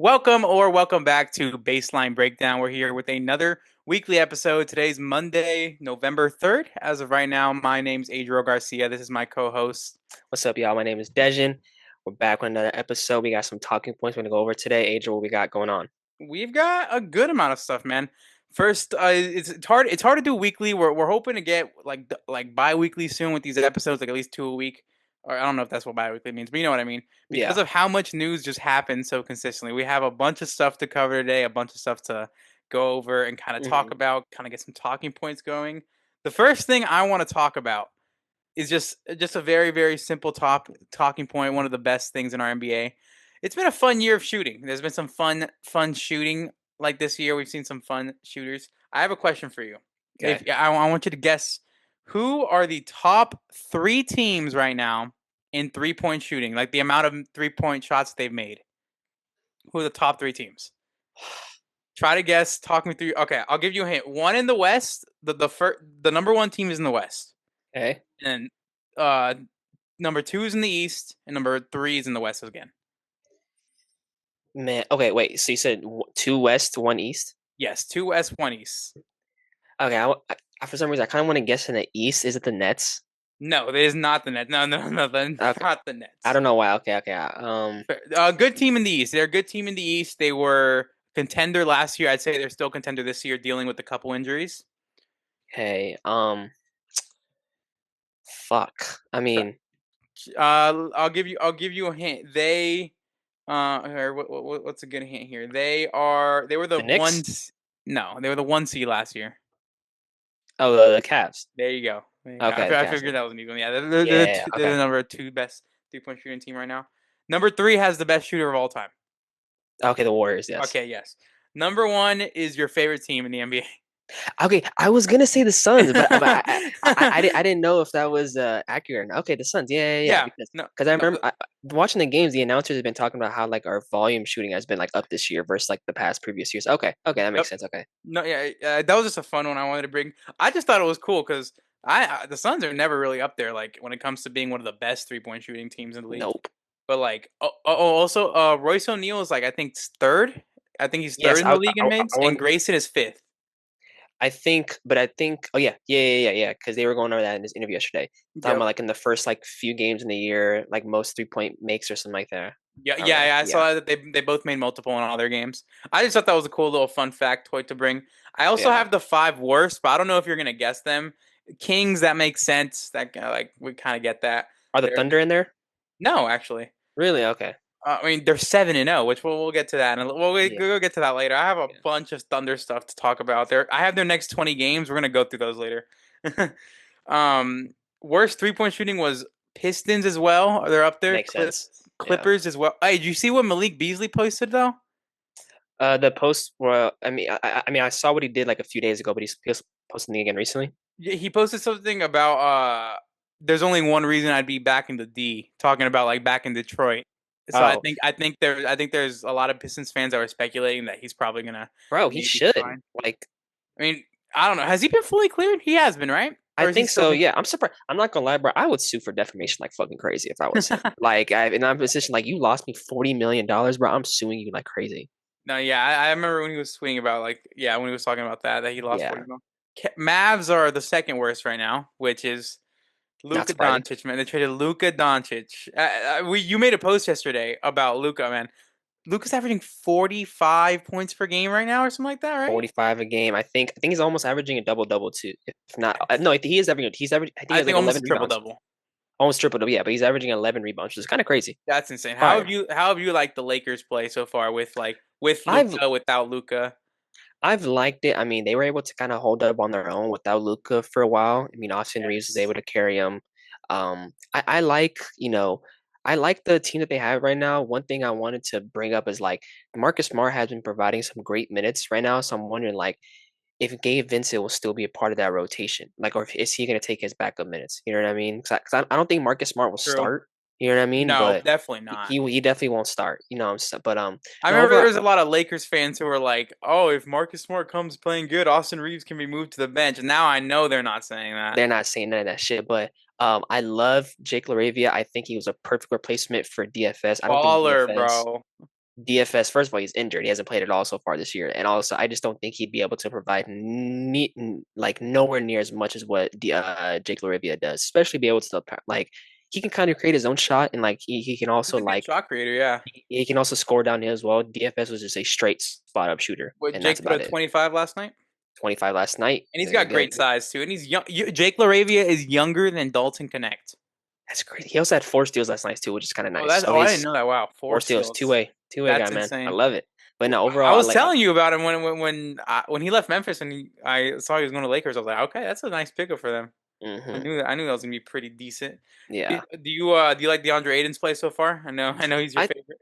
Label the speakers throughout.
Speaker 1: Welcome back to Baseline Breakdown. We're here with another weekly episode. Today's Monday, November 3rd. As of right now, my name's Adriel Garcia. This is my co-host.
Speaker 2: What's up, y'all? My name is Dejan. We're back with another episode. We got some talking points we're gonna go over today. Adrian, what we got going on?
Speaker 1: We've got a good amount of stuff, man. First, it's hard. It's hard to do weekly. We're hoping to get like bi-weekly soon with these episodes, like at least two a week. Or I don't know if that's what bi-weekly means, but you know what I mean. Because
Speaker 2: Yeah.
Speaker 1: of how much news just happens so consistently, we have a bunch of stuff to cover today. A bunch of stuff to go over and kind of talk
Speaker 2: hmm
Speaker 1: about, kind of get some talking points going. The first thing I want to talk about is just a very simple talking point. One of the best things in our NBA. It's been a fun year of shooting. There's been some fun shooting like this year. We've seen some fun shooters. I have a question for you.
Speaker 2: Okay.
Speaker 1: If I want you to guess who are the top three teams right now in 3-point shooting, like the amount of 3-point shots they've made. Who are the top three teams? Try to guess. Talk me through. Okay, I'll give you a hint. One in the West. The number one team is in the West,
Speaker 2: Okay.
Speaker 1: and uh, number two is in the East, and number three is in the West again.
Speaker 2: Man. Okay. Wait. So you said two West, one East.
Speaker 1: Yes, two West, one East.
Speaker 2: Okay. For some reason, I kind of want to guess in the East. Is it the Nets?
Speaker 1: No, it is not the Nets. No,
Speaker 2: Okay.
Speaker 1: not the
Speaker 2: I
Speaker 1: Nets.
Speaker 2: don't know why. Okay. Okay.
Speaker 1: A good team in the East. They're a good team in the East. They were contender last year. I'd say they're still contender this year, dealing with a couple injuries.
Speaker 2: Okay. Fuck. I mean,
Speaker 1: I'll give you a hint. What's a good hint here? They were the
Speaker 2: the Knicks.
Speaker 1: no, they were the 1 seed last year.
Speaker 2: Oh, the Cavs.
Speaker 1: There you go. There you go.
Speaker 2: Okay. The
Speaker 1: I
Speaker 2: Cavs.
Speaker 1: figured that was an easy one. Yeah, they're
Speaker 2: Yeah.
Speaker 1: they're the
Speaker 2: Okay.
Speaker 1: number two best 3-point shooting team right now. Number three has the best shooter of all time.
Speaker 2: Okay. The Warriors. Yes.
Speaker 1: Okay, yes. Number one is your favorite team in the NBA.
Speaker 2: Okay, I was gonna say the Suns, but I didn't know if that was accurate. Okay, the Suns, yeah,
Speaker 1: Yeah. No.
Speaker 2: because I
Speaker 1: No.
Speaker 2: remember watching the games. The announcers have been talking about how like our volume shooting has been like up this year versus like the past previous years. Okay, that
Speaker 1: Yep.
Speaker 2: makes sense. Okay,
Speaker 1: No. Yeah. That was just a fun one I wanted to bring. I just thought it was cool because the Suns are never really up there like when it comes to being one of the best 3-point shooting teams in the league.
Speaker 2: nope.
Speaker 1: But like, also, Royce O'Neal is like I think third. I think he's third
Speaker 2: Yes,
Speaker 1: in the league in mids,
Speaker 2: I
Speaker 1: and
Speaker 2: want.
Speaker 1: Grayson is fifth.
Speaker 2: I think. Oh yeah. Because they were going over that in this interview yesterday, talking
Speaker 1: Yep.
Speaker 2: about like in the first like few games in the year, like most 3-point makes or something like that.
Speaker 1: Yeah. I
Speaker 2: Yeah,
Speaker 1: saw that they both made multiple in all their games. I just thought that was a cool little fun factoid to bring. I also
Speaker 2: yeah.
Speaker 1: have the five worst, but I don't know if you're gonna guess them. Kings, that makes sense. That like we kind of get that.
Speaker 2: Are the
Speaker 1: They're
Speaker 2: Thunder in there?
Speaker 1: no, actually.
Speaker 2: Really? Okay.
Speaker 1: I mean, they're 7-0, which we'll get to that, and
Speaker 2: Yeah.
Speaker 1: we'll get to that later. I have a
Speaker 2: Yeah.
Speaker 1: bunch of Thunder stuff to talk about. I have their next 20 games. We're gonna go through those later. um, Worst 3-point shooting was Pistons as well. They're up there.
Speaker 2: Makes sense. Yeah.
Speaker 1: Clippers as well. Hey, did you see what Malik Beasley posted though?
Speaker 2: The posts were. I saw what he did like a few days ago, but he's posting again recently.
Speaker 1: Yeah, he posted something about there's only one reason I'd be back in the D, talking about like back in Detroit. So
Speaker 2: Oh,
Speaker 1: I think there's a lot of Pistons fans that were speculating that he's probably gonna
Speaker 2: bro, he
Speaker 1: maybe
Speaker 2: should.
Speaker 1: sign.
Speaker 2: Like,
Speaker 1: I mean, I don't know. Has he been fully cleared? He has been, right?
Speaker 2: I
Speaker 1: Or is he
Speaker 2: think
Speaker 1: still
Speaker 2: so.
Speaker 1: being?
Speaker 2: Yeah, I'm surprised. I'm not gonna lie, bro. I would sue for defamation like fucking crazy if I was him. Like, in that position, like you lost me $40 million, bro. I'm suing you like crazy.
Speaker 1: No, yeah, I remember when he was tweeting about like yeah, when he was talking about that he lost
Speaker 2: Yeah,
Speaker 1: 40 mil. Mavs are the second worst right now, which is
Speaker 2: not
Speaker 1: Luka
Speaker 2: surprising.
Speaker 1: Doncic, man. They traded Luka Doncic. You made a post yesterday about Luka, man. Luka's averaging 45 points per game right now, or something like that, right?
Speaker 2: 45 a game. I think he's almost averaging a double double too. If not, no, he is averaging. He's averaging. I think he
Speaker 1: I
Speaker 2: has like
Speaker 1: think
Speaker 2: 11
Speaker 1: almost triple
Speaker 2: rebounds,
Speaker 1: double.
Speaker 2: almost triple double. Yeah, but he's averaging 11 rebounds, which is kind of crazy.
Speaker 1: That's insane.
Speaker 2: Fire.
Speaker 1: How have you liked the Lakers play so far with with
Speaker 2: I've
Speaker 1: Luka, without Luka?
Speaker 2: I've liked it. I mean, they were able to kind of hold up on their own without Luca for a while. I mean, Austin Reeves was
Speaker 1: Yes.
Speaker 2: able to carry them. I like, I like the team that they have right now. One thing I wanted to bring up is like Marcus Smart has been providing some great minutes right now. So I'm wondering like if Gabe Vincent will still be a part of that rotation, like, or is he going to take his backup minutes? You know what I mean? Because I don't think Marcus Smart will
Speaker 1: True.
Speaker 2: start. You know what I mean?
Speaker 1: No,
Speaker 2: But
Speaker 1: definitely
Speaker 2: he
Speaker 1: not.
Speaker 2: he, he definitely won't start. But
Speaker 1: I
Speaker 2: no,
Speaker 1: remember there
Speaker 2: overall,
Speaker 1: was a lot of Lakers fans who were like, "Oh, if Marcus Smart comes playing good, Austin Reeves can be moved to the bench." And now I know they're not saying that.
Speaker 2: they're not saying none of that shit. But I love Jake LaRavia. I think he was a perfect replacement for DFS. I don't think
Speaker 1: Baller,
Speaker 2: DFS.
Speaker 1: bro.
Speaker 2: DFS, first of all, he's injured. He hasn't played at all so far this year. And also, I just don't think he'd be able to provide like nowhere near as much as what Jake Larivia does, especially be able to like he can kind of create his own shot and like he can
Speaker 1: He's
Speaker 2: also
Speaker 1: a good
Speaker 2: like
Speaker 1: shot creator, yeah.
Speaker 2: he can also score down here as well. DFS was just a straight spot up shooter,
Speaker 1: What
Speaker 2: and that's
Speaker 1: Jake put
Speaker 2: about
Speaker 1: a
Speaker 2: it.
Speaker 1: 25 last night,
Speaker 2: 25 last night.
Speaker 1: and he's
Speaker 2: Very
Speaker 1: got
Speaker 2: good.
Speaker 1: great size too, and he's young. Jake Laravia is younger than Dalton Connect.
Speaker 2: That's great. He also had 4 steals last night too, which is kind of
Speaker 1: Oh,
Speaker 2: nice.
Speaker 1: that's
Speaker 2: So
Speaker 1: I didn't
Speaker 2: he's
Speaker 1: know that. Wow,
Speaker 2: four
Speaker 1: four
Speaker 2: steals,
Speaker 1: steals.
Speaker 2: two way guy,
Speaker 1: That's
Speaker 2: man. I
Speaker 1: insane.
Speaker 2: love it. But no,
Speaker 1: I
Speaker 2: overall, I
Speaker 1: was
Speaker 2: like
Speaker 1: telling you about him when he left Memphis and I saw he was going to Lakers. I was like, okay, that's a nice pickup for them.
Speaker 2: hmm
Speaker 1: I knew that was gonna be pretty decent.
Speaker 2: Yeah.
Speaker 1: Do you like DeAndre Ayton's play so far? I know he's your
Speaker 2: I
Speaker 1: favorite.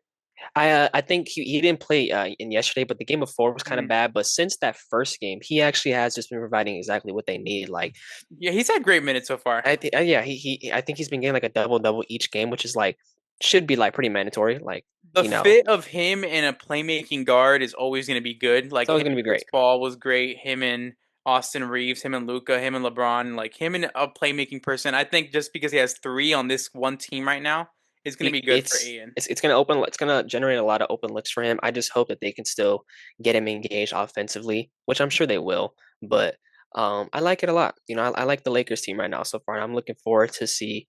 Speaker 2: I think he didn't play in yesterday, but the game before was kind of
Speaker 1: Mhm.
Speaker 2: bad. But since that first game, he actually has just been providing exactly what they need. Like
Speaker 1: Yeah, he's had great minutes so far.
Speaker 2: I think, yeah, I think he's been getting like a double each game, which is like should be like pretty mandatory. Like
Speaker 1: The
Speaker 2: you know,
Speaker 1: fit of him and a playmaking guard is always going to be good.
Speaker 2: it's
Speaker 1: Like
Speaker 2: always
Speaker 1: him
Speaker 2: gonna
Speaker 1: and
Speaker 2: be
Speaker 1: Chris
Speaker 2: great.
Speaker 1: Paul was great. Him and Austin Reeves, him and Luca, him and LeBron, like him and a playmaking person. I think just because he has three on this one team right now is going to be good for Aiden.
Speaker 2: It's gonna open. It's gonna generate a lot of open looks for him. I just hope that they can still get him engaged offensively, which I'm sure they will. But I like it a lot. I like the Lakers team right now so far, and I'm looking forward to see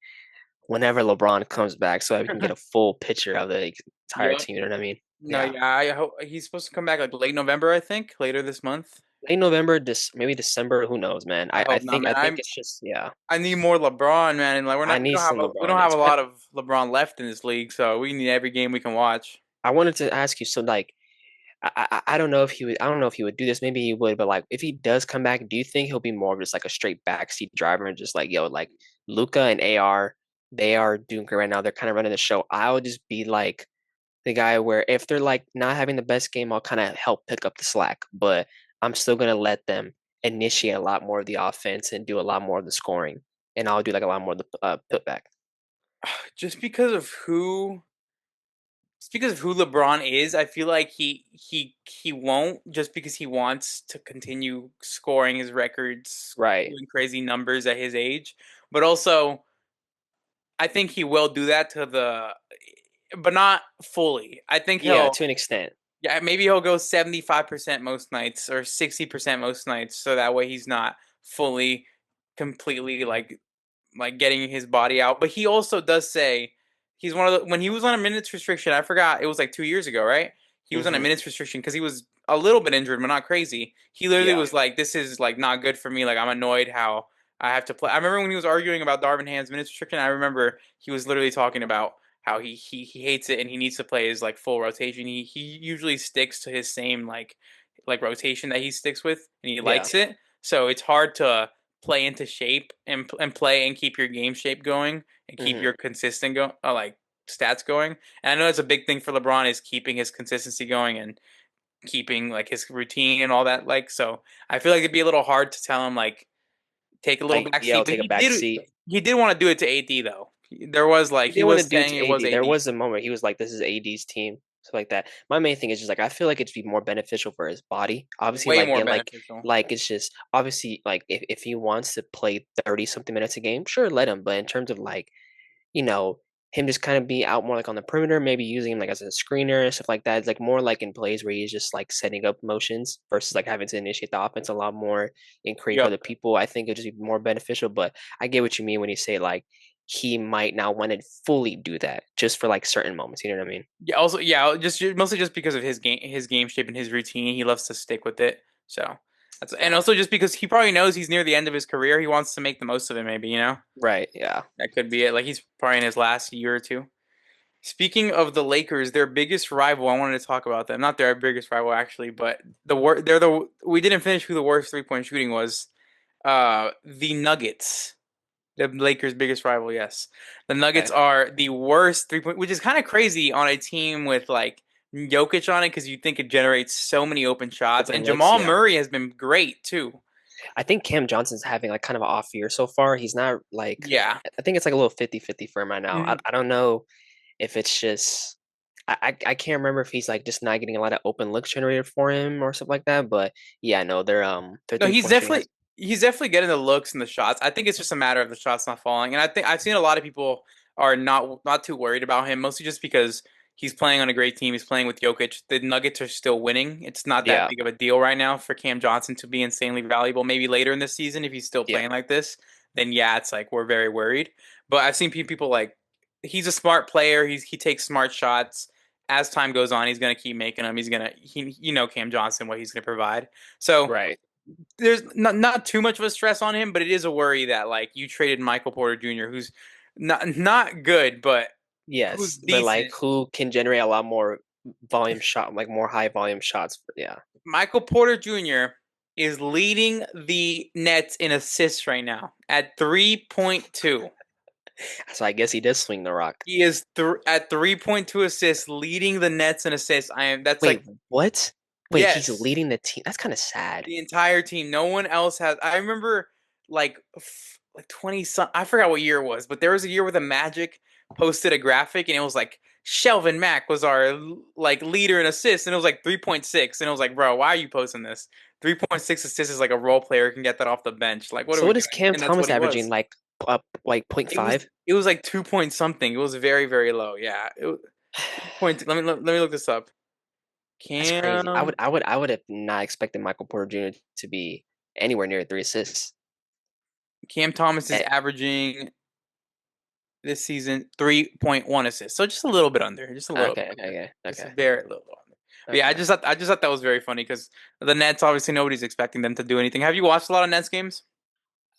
Speaker 2: whenever LeBron comes back, so that we can get a full picture of the entire
Speaker 1: Yep.
Speaker 2: team. You know what I mean?
Speaker 1: No,
Speaker 2: Yeah.
Speaker 1: yeah, I hope he's supposed to come back like late November, I think, later this month.
Speaker 2: Late November, maybe December. Who knows, man?
Speaker 1: I hope not,
Speaker 2: I
Speaker 1: man.
Speaker 2: think it's just yeah.
Speaker 1: I need more LeBron, man. And like
Speaker 2: I need some
Speaker 1: we
Speaker 2: LeBron,
Speaker 1: don't have a lot
Speaker 2: especially.
Speaker 1: of LeBron left in this league, so we need every game we can watch.
Speaker 2: I wanted to ask you, so like I don't know if he would. I don't know if he would do this. Maybe he would, but like if he does come back, do you think he'll be more of just like a straight backseat driver and just like yo, like Luca and AR, they are doing great right now. They're kind of running the show. I would just be like the guy where if they're like not having the best game, I'll kind of help pick up the slack, but I'm still gonna let them initiate a lot more of the offense and do a lot more of the scoring, and I'll do like a lot more of the putback.
Speaker 1: Just because of who LeBron is, I feel like he won't just because he wants to continue scoring his records,
Speaker 2: Right.
Speaker 1: doing crazy numbers at his age. But also, I think he will do that but not fully. I think
Speaker 2: Yeah,
Speaker 1: he'll
Speaker 2: to an extent.
Speaker 1: Yeah, maybe he'll go 75% most nights or 60% most nights, so that way he's not fully, completely like getting his body out. But he also does say he's one of the when he was on a minutes restriction. I forgot it was like 2 years ago, right? He was on a
Speaker 2: hmm
Speaker 1: minutes restriction because he was a little bit injured, but not crazy. He literally
Speaker 2: Yeah.
Speaker 1: was like, "This is like not good for me. Like I'm annoyed how I have to play." I remember when he was arguing about Darvin Ham's minutes restriction. I remember he was literally talking about how he hates it and he needs to play his like full rotation. He usually sticks to his same like rotation that he sticks with, and he
Speaker 2: Yeah.
Speaker 1: likes it. So it's hard to play into shape and play and keep your game shape going and keep
Speaker 2: hmm
Speaker 1: your consistent like stats going. And I know that's a big thing for LeBron is keeping his consistency going and keeping like his routine and all that. Like so, I feel like it'd be a little hard to tell him like take a little
Speaker 2: Like,
Speaker 1: back
Speaker 2: yeah,
Speaker 1: seat,
Speaker 2: I'll
Speaker 1: but
Speaker 2: take a back seat.
Speaker 1: he did want to do it to AD though. There was like
Speaker 2: He
Speaker 1: he
Speaker 2: didn't want to
Speaker 1: was
Speaker 2: do it
Speaker 1: saying
Speaker 2: to
Speaker 1: it was
Speaker 2: AD. There
Speaker 1: AD
Speaker 2: was a moment he was like, "This is AD's team," stuff like that. My main thing is just like I feel like it'd be more beneficial for his body. Obviously,
Speaker 1: way
Speaker 2: like
Speaker 1: more
Speaker 2: again,
Speaker 1: beneficial.
Speaker 2: like it's just obviously like if he wants to play 30 something minutes a game, sure, let him. But in terms of like you know, him just kind of be out more like on the perimeter, maybe using him like as a screener and stuff like that. It's like more like in plays where he's just like setting up motions versus like having to initiate the offense a lot more and create for
Speaker 1: Yep.
Speaker 2: other people. I think it'd just be more beneficial. But I get what you mean when you say like he might not want to fully do that just for like certain moments. You know what I mean?
Speaker 1: Yeah. Also, yeah. Just mostly just because of his game shape and his routine, he loves to stick with it. So and
Speaker 2: Yeah.
Speaker 1: also just because he probably knows he's near the end of his career, he wants to make the most of it. Maybe
Speaker 2: Right. Yeah.
Speaker 1: that could be it. Like he's probably in his last year or two. Speaking of the Lakers, their biggest rival, I wanted to talk about them. Not their biggest rival actually, but they're the we didn't finish who the worst 3-point shooting was. The Nuggets. The Lakers' biggest rival, yes. The Nuggets
Speaker 2: Okay.
Speaker 1: are the worst 3-point, which is kind of crazy on a team with like Jokic on it because you think it generates so many open shots.
Speaker 2: Open
Speaker 1: And
Speaker 2: looks.
Speaker 1: Jamal
Speaker 2: Yeah.
Speaker 1: Murray has been great too.
Speaker 2: I think Cam Johnson's having like kind of an off year so far. He's not like
Speaker 1: Yeah.
Speaker 2: I think it's like a little 50-50 for him right now.
Speaker 1: Mhm.
Speaker 2: I don't know if it's just I can't remember if he's like just not getting a lot of open looks generated for him or something like that. But yeah, no, their
Speaker 1: No,
Speaker 2: 3 point shooting has
Speaker 1: he's definitely getting the looks and the shots. I think it's just a matter of the shots not falling. And I think I've seen a lot of people are not too worried about him, mostly just because He's playing on a great team. He's playing with Jokic. The Nuggets are still winning. It's not that
Speaker 2: Yeah,
Speaker 1: big of a deal right now for Cam Johnson to be insanely valuable. Maybe later in the season, if he's still
Speaker 2: yeah,
Speaker 1: playing like this, then yeah, it's like we're very worried. But I've seen people like he's a smart player. He takes smart shots. As time goes on, he's gonna keep making them. He's gonna Cam Johnson what he's gonna provide. So
Speaker 2: right.
Speaker 1: there's not too much of a stress on him, but it is a worry that like you traded Michael Porter Jr., who's not good, but who's
Speaker 2: Yes, but like
Speaker 1: decent.
Speaker 2: who can generate a lot more volume shot, like more high volume shots? Yeah.
Speaker 1: Michael Porter Jr. is leading the Nets in assists right now at 3.2.
Speaker 2: So I guess he does swing the rock.
Speaker 1: He is at 3.2 assists, leading the Nets in assists. I am that's
Speaker 2: Wait,
Speaker 1: like
Speaker 2: what? Wait, he's
Speaker 1: yes.
Speaker 2: leading the team. That's kind of sad.
Speaker 1: The entire team. No one else has. I remember like like 20 some. I forgot what year it was, but there was a year where the Magic posted a graphic and it was like Shelvin Mack was our like leader in assists and it was like 3.6 and it was like, bro, why are you posting this? 3.6 assists is like a role player can get that off the bench. Like, what are
Speaker 2: So
Speaker 1: we
Speaker 2: what is
Speaker 1: doing?
Speaker 2: Cam
Speaker 1: And that's what
Speaker 2: Thomas
Speaker 1: he
Speaker 2: averaging?
Speaker 1: was.
Speaker 2: Like point
Speaker 1: It was
Speaker 2: 0.5?
Speaker 1: it was like 2 point something. It was very very low. Yeah. It was 2 point. Let me look this up.
Speaker 2: That's crazy.
Speaker 1: Cam
Speaker 2: I would have not expected Michael Porter Jr. to be anywhere near 3 assists.
Speaker 1: Cam Thomas is
Speaker 2: Eh,
Speaker 1: averaging this season 3.1 assists. So just a little bit under, just a little bit
Speaker 2: okay,
Speaker 1: under.
Speaker 2: okay,
Speaker 1: Just a
Speaker 2: okay,
Speaker 1: very little under. But yeah,
Speaker 2: okay.
Speaker 1: I just thought that was very funny because the Nets obviously nobody's expecting them to do anything. Have you watched a lot of Nets games?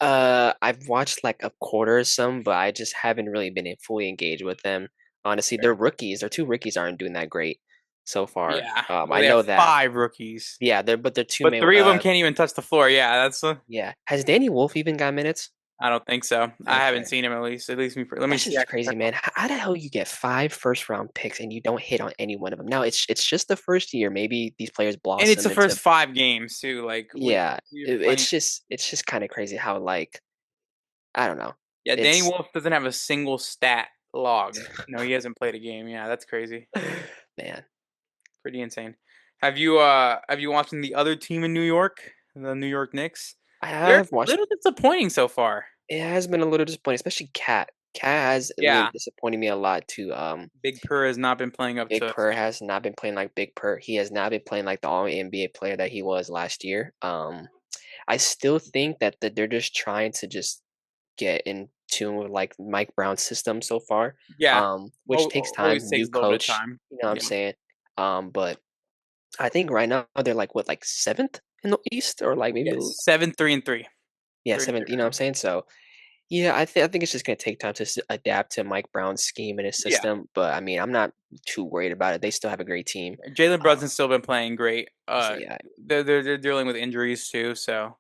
Speaker 2: I've watched like a quarter or some, but I just haven't really been fully engaged with them. Honestly, they're
Speaker 1: Fair.
Speaker 2: rookies. Their two rookies aren't doing that great so far.
Speaker 1: Yeah. Well,
Speaker 2: I
Speaker 1: they have
Speaker 2: know that.
Speaker 1: five rookies,
Speaker 2: Yeah, they're two
Speaker 1: but
Speaker 2: main.
Speaker 1: three of them can't even touch the floor. Yeah, that's.
Speaker 2: Yeah. Has Danny Wolf even got minutes?
Speaker 1: I don't think so. I haven't
Speaker 2: Okay.
Speaker 1: seen him at least. At least me. Let me
Speaker 2: That's
Speaker 1: see. I
Speaker 2: just
Speaker 1: can
Speaker 2: crazy,
Speaker 1: check.
Speaker 2: man. How the hell you get 5 first round picks and you don't hit on any one of them? Now it's just the first year. Maybe these players
Speaker 1: And it's
Speaker 2: blossom
Speaker 1: the
Speaker 2: into
Speaker 1: first 5 games too. Like
Speaker 2: yeah.
Speaker 1: we have plenty.
Speaker 2: It's just kind of crazy how like I don't know.
Speaker 1: Yeah, Danny
Speaker 2: It's
Speaker 1: Wolf doesn't have a single stat logged. No, he hasn't played a game. Yeah, that's crazy.
Speaker 2: man.
Speaker 1: Pretty insane. Have you watched the other team in New York, the New York Knicks?
Speaker 2: I
Speaker 1: They're a
Speaker 2: have watched
Speaker 1: little disappointing so far.
Speaker 2: it has been a little disappointing, especially Cat. Cat has been
Speaker 1: Yeah,
Speaker 2: disappointing me a lot too.
Speaker 1: Big Purr has not been playing up
Speaker 2: Big
Speaker 1: to
Speaker 2: Purr
Speaker 1: standard.
Speaker 2: has not been playing like Big Purr. He has not been playing like the all NBA player that he was last year. I still think that they're just trying to just get in tune with like Mike Brown's system so far.
Speaker 1: Yeah,
Speaker 2: Which takes
Speaker 1: always
Speaker 2: time,
Speaker 1: takes
Speaker 2: new
Speaker 1: a little bit of
Speaker 2: coach,
Speaker 1: time.
Speaker 2: you know what I'm
Speaker 1: Yeah,
Speaker 2: saying? But I think right now they're like what, like seventh in the East or like maybe
Speaker 1: yes, 7-3-3,
Speaker 2: yeah,
Speaker 1: 3-3
Speaker 2: seventh, you know
Speaker 1: right
Speaker 2: what I'm
Speaker 1: now.
Speaker 2: saying? So yeah, I think it's just gonna take time to adapt to Mike Brown's scheme and his
Speaker 1: Yeah,
Speaker 2: system. But I mean, I'm not too worried about it. They still have a great team.
Speaker 1: Jalen
Speaker 2: Uh,
Speaker 1: Brunson's still been playing great.
Speaker 2: yeah,
Speaker 1: They're dealing with injuries too, so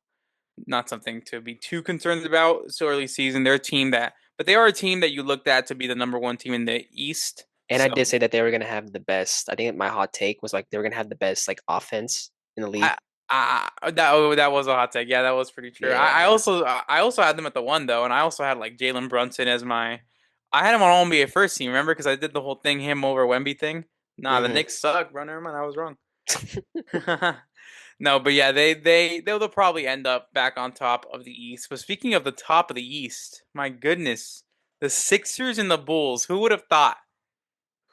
Speaker 1: not something to be too concerned about. So early season, they're a team that, but they are a team that you looked at to be the number one team in the East.
Speaker 2: and I
Speaker 1: So
Speaker 2: did say that they were gonna have the best. I think my hot take was like they were gonna have the best like offense in the league.
Speaker 1: I, that was a hot take. Yeah, that was pretty true.
Speaker 2: Yeah.
Speaker 1: I also had them at the one though, and I also had like Jalen Brunson as my. I had him on All NBA first team. Remember, because I did the whole thing him over Wemby thing. Nah, the
Speaker 2: Hmm.
Speaker 1: Knicks suck, bro. Never mind, I was wrong. No, but yeah, they'll probably end up back on top of the East. But speaking of the top of the East, my goodness, the Sixers and the Bulls. Who would have thought?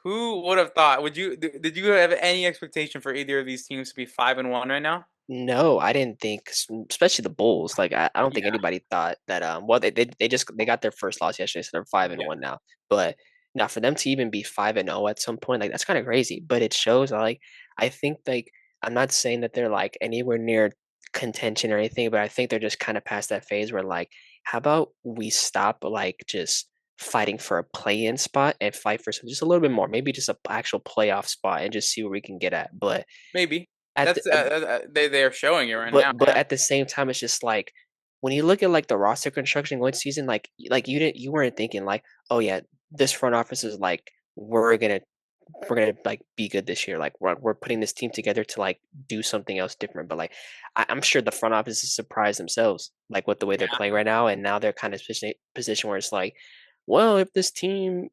Speaker 1: Who would have thought? Did you have any expectation for either of these teams to be 5-1 right now?
Speaker 2: No, I didn't think, especially the Bulls. Like I don't think
Speaker 1: Yeah,
Speaker 2: anybody thought that. Well, they just they got their first loss yesterday, so they're five and
Speaker 1: yeah.
Speaker 2: one now. But now for them to even be 5-0 at some point, like that's kind of crazy. But it shows, like I think, like I'm not saying that they're like anywhere near contention or anything, but I think they're just kind of past that phase where like, how about we stop like just fighting for a play-in spot and fight for some just a little bit more, maybe just a actual playoff spot and just see where we can get at. But
Speaker 1: Maybe
Speaker 2: at the
Speaker 1: that's they're showing it right now.
Speaker 2: but
Speaker 1: Yeah,
Speaker 2: at the same time, it's just like when you look at like the roster construction going season, like you weren't thinking like, oh yeah, this front office is like we're gonna like be good this year. Like we're putting this team together to like do something else different. But like I'm sure the front office is surprised themselves, like with the way they're
Speaker 1: yeah.
Speaker 2: playing right now, and now they're kind of position where it's like, well, if this team,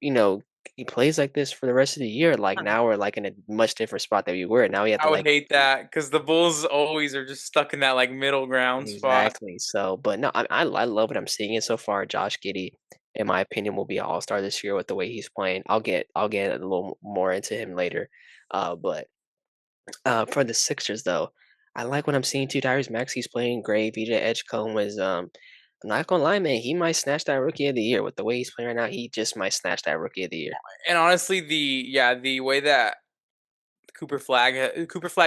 Speaker 2: he plays like this for the rest of the year, like now we're like in a much different spot than we were. Now we have
Speaker 1: I
Speaker 2: to
Speaker 1: would
Speaker 2: like
Speaker 1: hate that because the Bulls always are just stuck in that like middle ground spot.
Speaker 2: exactly. So, but no, I love what I'm seeing it so far. Josh Giddey in my opinion, will be an all-star this year with the way he's playing. I'll get a little more into him later. But for the Sixers though, I like what I'm seeing too. Tyrese Maxey's playing great. VJ Edgecombe is I'm not gonna lie, man, he might snatch that rookie of the year with the way he's playing right now. He just might snatch that rookie of the year.
Speaker 1: And honestly, the way that Cooper Flag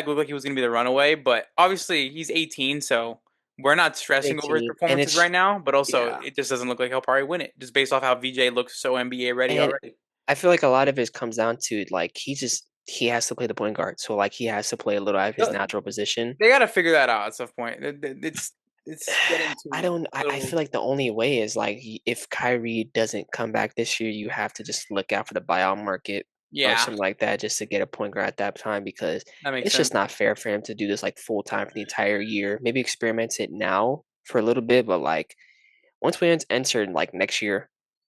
Speaker 1: looked like he was going to be the runaway, but obviously he's 18, so we're not stressing over his
Speaker 2: 18, and
Speaker 1: performances right
Speaker 2: it's
Speaker 1: now. But also,
Speaker 2: yeah,
Speaker 1: it just doesn't look like he'll probably win it, just based off how VJ looks so NBA ready
Speaker 2: and
Speaker 1: already.
Speaker 2: I feel like a lot of it comes down to like he has to play the point guard, so like he has to play a little out of his
Speaker 1: They
Speaker 2: natural position.
Speaker 1: got to figure that out at some point. It's getting
Speaker 2: I
Speaker 1: too
Speaker 2: don't. I
Speaker 1: little.
Speaker 2: feel like the only way is like if Kyrie doesn't come back this year, you have to just look out for the buyout market or
Speaker 1: Yeah,
Speaker 2: something like that, just to get a point guard at that time because
Speaker 1: that makes
Speaker 2: it's
Speaker 1: sense.
Speaker 2: just not fair for him to do this like full time for the entire year. Maybe experiment it now for a little bit, but like once we enter like next year,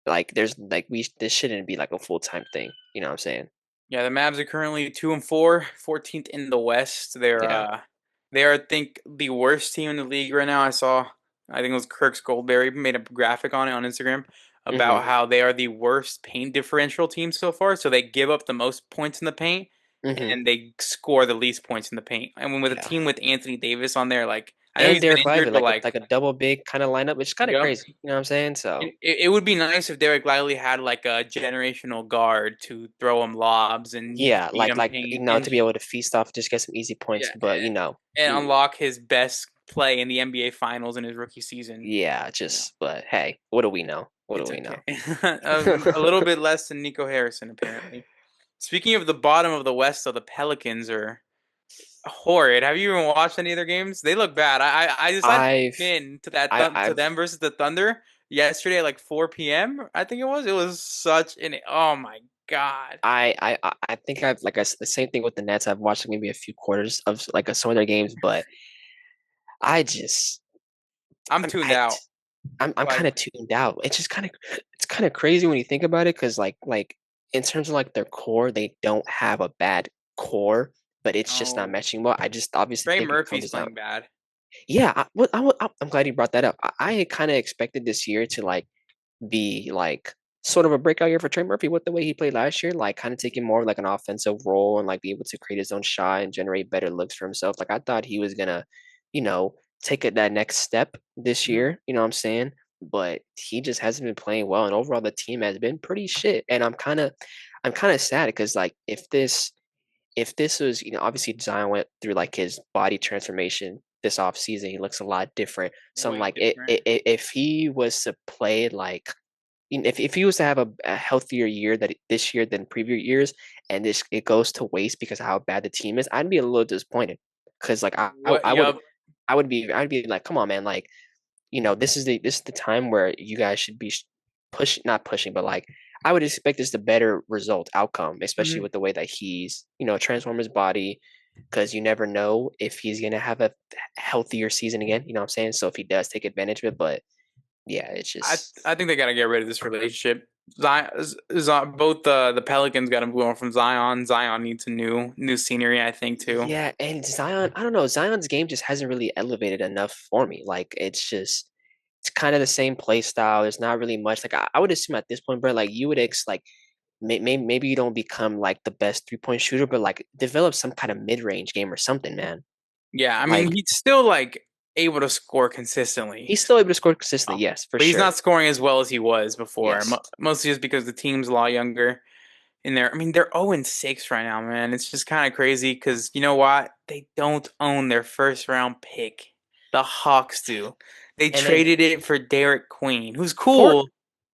Speaker 2: like there's like we this shouldn't be like a full time thing. You know what I'm saying?
Speaker 1: Yeah, the Mavs are currently 2-4, 14th in the West.
Speaker 2: Yeah.
Speaker 1: They are, I think, the worst team in the league right now. I think it was Kirk Goldberry made a graphic on it on Instagram
Speaker 2: Mhm.
Speaker 1: about how they are the worst paint differential team so far. So they give up the most points in the paint
Speaker 2: Mhm.
Speaker 1: and they score the least points in the paint. And when with a
Speaker 2: Yeah.
Speaker 1: team with Anthony Davis on there, like I know
Speaker 2: And
Speaker 1: he's been
Speaker 2: Derek Lively,
Speaker 1: injured, but
Speaker 2: like a double big kind of lineup, which is kind of
Speaker 1: yep.
Speaker 2: crazy. You know what I'm saying?
Speaker 1: And
Speaker 2: So
Speaker 1: it would be nice if Derek Lively had like a generational guard to throw him lobs and
Speaker 2: yeah,
Speaker 1: feed him
Speaker 2: like
Speaker 1: paint
Speaker 2: to
Speaker 1: and
Speaker 2: be able to feast off, just get some easy points.
Speaker 1: yeah,
Speaker 2: But
Speaker 1: and
Speaker 2: mm,
Speaker 1: unlock his best play in the NBA Finals in his rookie season.
Speaker 2: yeah,
Speaker 1: You know,
Speaker 2: just but hey, what do we know? What do
Speaker 1: it's
Speaker 2: we
Speaker 1: okay.
Speaker 2: know?
Speaker 1: A little bit less than Nico Harrison, apparently. Speaking of the bottom of the West, though, the Pelicans are horrid. Have you even watched any of their games? They look bad. I decided
Speaker 2: I've
Speaker 1: to tune in to to
Speaker 2: I've
Speaker 1: them versus the Thunder yesterday at like 4 p.m. I think it was. It was such an oh my god.
Speaker 2: I think I've the same thing with the Nets. I've watched maybe a few quarters of like some of their games, but I just
Speaker 1: I'm
Speaker 2: I'm
Speaker 1: tuned out.
Speaker 2: I'm
Speaker 1: Like
Speaker 2: kind of tuned out. It's kind of crazy when you think about it, because like in terms of like their core, they don't have a bad core, but it's just not
Speaker 1: oh,
Speaker 2: matching well. I just obviously
Speaker 1: Trey
Speaker 2: think it
Speaker 1: Murphy's
Speaker 2: comes down.
Speaker 1: playing bad.
Speaker 2: Yeah, I'm glad you brought that up. I kind of expected this year to like be like sort of a breakout year for Trey Murphy with the way he played last year, like kind of taking more of like an offensive role and like be able to create his own shot and generate better looks for himself. Like I thought he was gonna, you know, take it that next step this
Speaker 1: Mhm.
Speaker 2: year. You know what I'm saying? But he just hasn't been playing well, and overall the team has been pretty shit. And I'm kind of sad because like if this was, obviously Zion went through like his body transformation this off season, he looks a lot different. So I'm
Speaker 1: Way
Speaker 2: like,
Speaker 1: different.
Speaker 2: if he was to play like if he was to have a healthier year this year than previous years, and this it goes to waste because of how bad the team is, I'd be a little disappointed. Because like
Speaker 1: What? Yup.
Speaker 2: I'd be like, come on, man, like this is the time where you guys should be push not pushing, but like I would expect this the better result outcome, especially
Speaker 1: Mhm.
Speaker 2: with the way that he's transform his body, because you never know if he's gonna have a healthier season again. You know what I'm saying? So if he does take advantage of it, but yeah, it's
Speaker 1: I
Speaker 2: just
Speaker 1: I think they got to get rid of this relationship. Zion, both the Pelicans got him going from Zion. Zion needs a new scenery, I think too.
Speaker 2: yeah, and Zion, I don't know, Zion's game just hasn't really elevated enough for me. Like it's kind of the same play style. There's not really much. Like I would assume at this point, bro, like you would like maybe you don't become like the best 3-point shooter, but like develop some kind of mid-range game or something, man.
Speaker 1: Yeah, I mean
Speaker 2: Like
Speaker 1: he's still like able to score consistently,
Speaker 2: he's still able to score consistently, yes, for
Speaker 1: but he's
Speaker 2: sure.
Speaker 1: not scoring as well as he was before.
Speaker 2: Yes.
Speaker 1: Mostly just because the team's a lot younger. In there, I mean they're 0-6 right now, man. It's just kind of crazy because you know what? They don't own their first round pick. The Hawks do. They
Speaker 2: And then
Speaker 1: traded it for Derek Queen,
Speaker 2: poor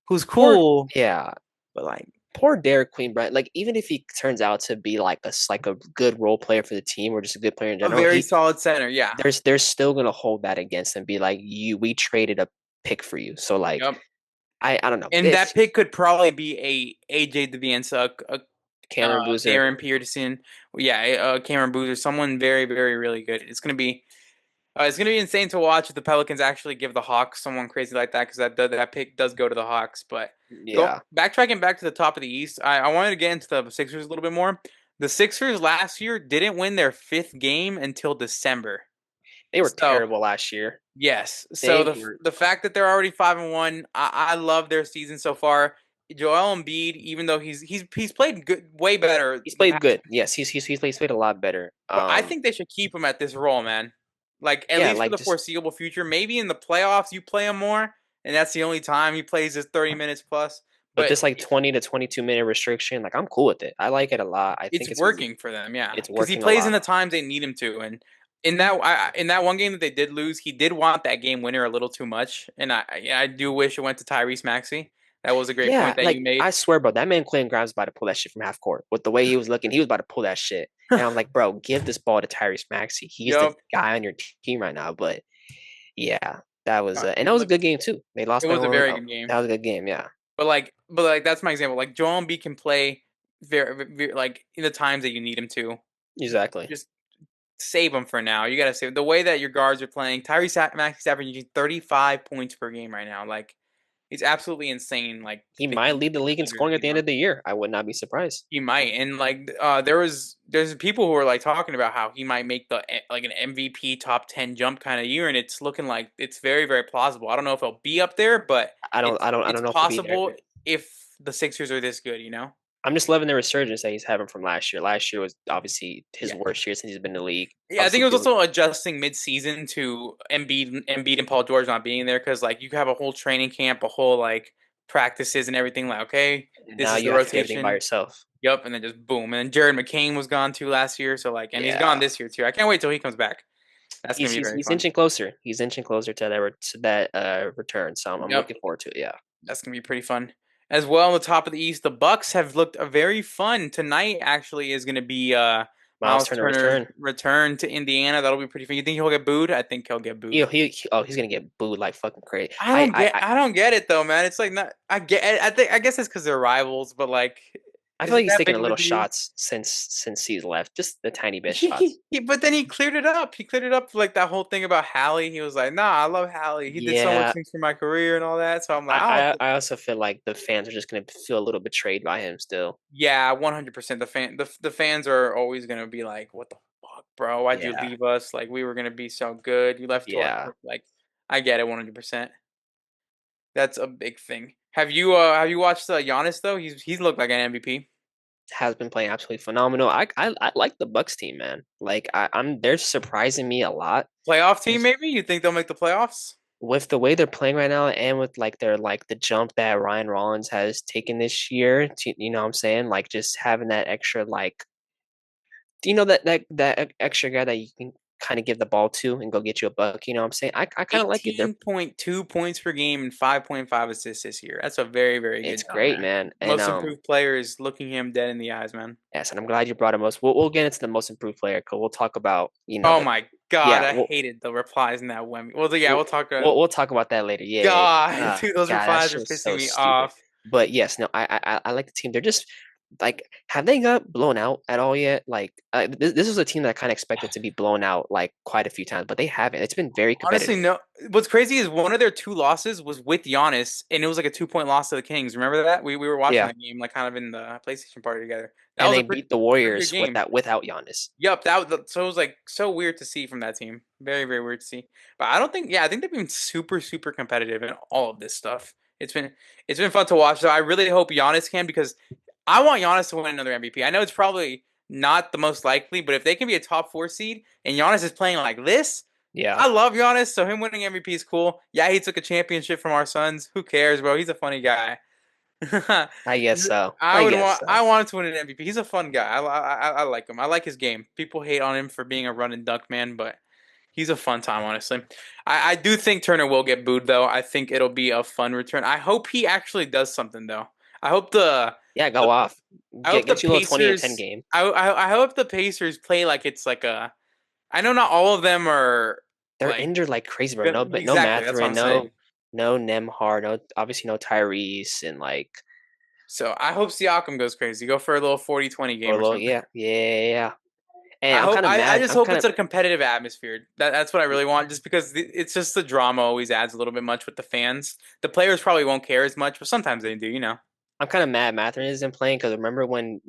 Speaker 1: who's
Speaker 2: poor
Speaker 1: cool,
Speaker 2: yeah,
Speaker 1: but like
Speaker 2: poor Derek Queen, bro. Like even if he turns out to be like like a good role player for the team or just a good player in
Speaker 1: a
Speaker 2: general,
Speaker 1: very solid center. Yeah.
Speaker 2: there's still gonna hold that against him, be like, we traded a pick for you. So like
Speaker 1: Yep.
Speaker 2: I don't know.
Speaker 1: And
Speaker 2: It's
Speaker 1: that pick could probably be a AJ DeVianza,
Speaker 2: Cameron Boozer.
Speaker 1: Darren Peterson, yeah, Cameron Boozer, someone very, very, really good. It's gonna be insane to watch if the Pelicans actually give the Hawks someone crazy like that because that pick does go to the Hawks. But go
Speaker 2: Yeah.
Speaker 1: backtracking back to the top of the East, I wanted to get into the Sixers a little bit more. The Sixers last year didn't win their fifth game until December.
Speaker 2: They were
Speaker 1: So
Speaker 2: terrible last year.
Speaker 1: yes. So
Speaker 2: They
Speaker 1: the
Speaker 2: were.
Speaker 1: the fact that they're already 5-1, I love their season so far. Joel Embiid, even though he's played good, way better
Speaker 2: He's
Speaker 1: the
Speaker 2: played
Speaker 1: past,
Speaker 2: good. Yes, he's played a lot better.
Speaker 1: but I think they should keep him at this role, man. Like at
Speaker 2: Yeah,
Speaker 1: least for
Speaker 2: like
Speaker 1: the
Speaker 2: just
Speaker 1: foreseeable future. Maybe in the playoffs you play him more, and that's the only time he plays his 30 minutes plus.
Speaker 2: but
Speaker 1: But
Speaker 2: this like 20 to 22 minute restriction, like I'm cool with it. I like it a lot. I
Speaker 1: it's
Speaker 2: think
Speaker 1: working for them, yeah,
Speaker 2: it's
Speaker 1: because he
Speaker 2: working a
Speaker 1: plays in
Speaker 2: lot.
Speaker 1: the times they need him to. And in that one game that they did lose, he did want that game winner a little too much, and I do wish it went to Tyrese Maxey. That was a great
Speaker 2: Yeah,
Speaker 1: point that you
Speaker 2: like
Speaker 1: made.
Speaker 2: I swear, bro, that man Quentin Grimes was about to pull that shit from half court. With the way he was looking, he was about to pull that shit. And I'm like, bro, give this ball to Tyrese Maxey. He's the
Speaker 1: Yup.
Speaker 2: guy on your team right now. But yeah, that was
Speaker 1: Uh,
Speaker 2: and that was a good game too. They
Speaker 1: It
Speaker 2: lost by
Speaker 1: was a
Speaker 2: one.
Speaker 1: very good game.
Speaker 2: That was a good game. Yeah,
Speaker 1: But like that's my example. Like Joel Embiid can play very like in the times that you need him to.
Speaker 2: exactly.
Speaker 1: Just save him for now. You gotta save the way that your guards are playing. Tyrese Maxey's averaging 35 points per game right now. Like it's absolutely insane. Like to
Speaker 2: He
Speaker 1: think
Speaker 2: might lead the league in
Speaker 1: he's gonna
Speaker 2: scoring at
Speaker 1: leave
Speaker 2: the end
Speaker 1: him.
Speaker 2: of the year. I would not be surprised.
Speaker 1: He might, and like there's people who are like talking about how he might make the like an MVP top 10 jump kind of year, and it's looking like it's very plausible. I don't know if he'll be up there, but
Speaker 2: I
Speaker 1: it's
Speaker 2: don't know if he'll be there.
Speaker 1: possible if the Sixers are this good. You know?
Speaker 2: I'm just loving the resurgence that he's having from last year. Last year was obviously his
Speaker 1: Yeah.
Speaker 2: worst year since he's been in the league.
Speaker 1: Yeah, I think
Speaker 2: Obviously,
Speaker 1: it was
Speaker 2: people
Speaker 1: also adjusting mid-season to Embiid and Paul George not being there because like you have a whole training camp, a whole like practices and everything. Like, okay,
Speaker 2: and
Speaker 1: this
Speaker 2: now
Speaker 1: is
Speaker 2: you
Speaker 1: the
Speaker 2: have to do everything by
Speaker 1: rotation.
Speaker 2: yourself.
Speaker 1: Yep, and then just boom, and then Jared McCain was gone too last year, so like, and he's gone
Speaker 2: Yeah.
Speaker 1: this year too. I can't wait till he comes back. That's gonna be very
Speaker 2: He's
Speaker 1: fun.
Speaker 2: inching closer. He's inching closer to that return. So I'm
Speaker 1: Yep,
Speaker 2: looking forward to it. Yeah,
Speaker 1: that's gonna be pretty fun. As well, on the top of the East, the Bucks have looked very fun tonight. Actually, is gonna be
Speaker 2: Miles
Speaker 1: Miles
Speaker 2: Turner
Speaker 1: Turner's
Speaker 2: return.
Speaker 1: return to Indiana. That'll be pretty fun. You think he'll get booed? I think he'll get booed.
Speaker 2: Oh, he's gonna get booed like fucking crazy.
Speaker 1: I don't get it though, man. It's like not I guess it's because they're rivals, but like,
Speaker 2: I
Speaker 1: is
Speaker 2: feel like
Speaker 1: it
Speaker 2: he's
Speaker 1: that
Speaker 2: taken
Speaker 1: big
Speaker 2: a
Speaker 1: of a
Speaker 2: little
Speaker 1: deal?
Speaker 2: shots since he's left, just the tiny bit shots.
Speaker 1: But then he cleared it up. He cleared it up like that whole thing about Hallie. He was like, "Nah, I love Hallie. He did so much
Speaker 2: Yeah,
Speaker 1: things for my career and all that." So I'm like, I don't.
Speaker 2: I also feel like the fans are just gonna feel a little betrayed by him still.
Speaker 1: Yeah, 100%. The fans are always gonna be like, "What the fuck, bro? Why'd you
Speaker 2: Yeah,
Speaker 1: leave us? Like we were gonna be so good. You left to our
Speaker 2: yeah.
Speaker 1: like." I get it, 100%. That's a big thing. Have you watched Giannis though? He's looked like an MVP.
Speaker 2: Has been playing absolutely phenomenal. I like the Bucks team, man. Like I'm they're surprising me a lot.
Speaker 1: Playoff team,
Speaker 2: Just
Speaker 1: maybe? You think they'll make the playoffs?
Speaker 2: with the way they're playing right now and with like their like the jump that Ryan Rollins has taken this year, you know what I'm saying? Like just having that extra like that extra guy that you can kind of give the ball to and go get you a buck, you know what I'm saying? I kind of like it. They're
Speaker 1: 18.2 points per game and 5.5 assists this year. That's a very good
Speaker 2: It's
Speaker 1: job,
Speaker 2: great,
Speaker 1: man.
Speaker 2: man. And
Speaker 1: Most improved player is looking him dead in the eyes, man.
Speaker 2: yes, and I'm glad you brought him. We'll get into the most improved player because we'll talk about,
Speaker 1: Oh
Speaker 2: the
Speaker 1: my god,
Speaker 2: yeah,
Speaker 1: I hated the replies in that Wemby. Well, yeah,
Speaker 2: we'll
Speaker 1: we'll talk.
Speaker 2: we'll talk about that later. Yeah.
Speaker 1: God, dude, those
Speaker 2: God, that
Speaker 1: replies are
Speaker 2: shit was
Speaker 1: pissing
Speaker 2: so
Speaker 1: me
Speaker 2: stupid.
Speaker 1: off.
Speaker 2: But yes, no, I like the team. They're just like, have they got blown out at all yet? Like, this was a team that I kind of expected to be blown out like quite a few times, but they haven't. It's been very
Speaker 1: Honestly,
Speaker 2: competitive.
Speaker 1: no. What's crazy is one of their two losses was with Giannis, and it was like a 2 point loss to the Kings. Remember that? We were watching
Speaker 2: Yeah,
Speaker 1: that game, like kind of in the PlayStation party together. That
Speaker 2: and
Speaker 1: was
Speaker 2: they
Speaker 1: a
Speaker 2: beat the
Speaker 1: pretty good
Speaker 2: Warriors with
Speaker 1: game.
Speaker 2: that without Giannis.
Speaker 1: Yep, so it was like so weird to see from that team. Very weird to see. But I don't think, yeah, I think they've been super competitive in all of this stuff. It's been fun to watch. So I really hope Giannis can because I want Giannis to win another MVP. I know it's probably not the most likely, but if they can be a top four seed and Giannis is playing like this,
Speaker 2: Yeah,
Speaker 1: I love Giannis. So him winning MVP is cool. Yeah, he took a championship from our Suns. Who cares, bro? He's a funny guy.
Speaker 2: I guess so. I guess so.
Speaker 1: I want him to win an MVP. He's a fun guy. I like him. I like his game. People hate on him for being a run and dunk man, but he's a fun time, honestly. I do think Turner will get booed though. I think it'll be a fun return. I hope he actually does something though. I hope
Speaker 2: Yeah,
Speaker 1: the
Speaker 2: go off.
Speaker 1: I hope the
Speaker 2: Get you a little 20 and 10
Speaker 1: Pacers
Speaker 2: game.
Speaker 1: I hope the Pacers play like it's like a I know not all of them are
Speaker 2: They're
Speaker 1: like
Speaker 2: injured like crazy, bro.
Speaker 1: good.
Speaker 2: No, but no
Speaker 1: Exactly, that's what
Speaker 2: Mathurin,
Speaker 1: I'm saying.
Speaker 2: no Nemhard, no obviously no Tyrese, and like
Speaker 1: So I hope Siakam goes crazy. Go for a little 40-20
Speaker 2: or a
Speaker 1: game or
Speaker 2: little,
Speaker 1: something.
Speaker 2: yeah. And I'm kind of
Speaker 1: I
Speaker 2: mad.
Speaker 1: just
Speaker 2: I'm
Speaker 1: hope
Speaker 2: kind
Speaker 1: it's
Speaker 2: of
Speaker 1: a competitive atmosphere. That's what I really want. Just because it's just the drama always adds a little bit much with the fans. The players probably won't care as much, but sometimes they do. You know.
Speaker 2: I'm kind of mad Matherin isn't playing because remember when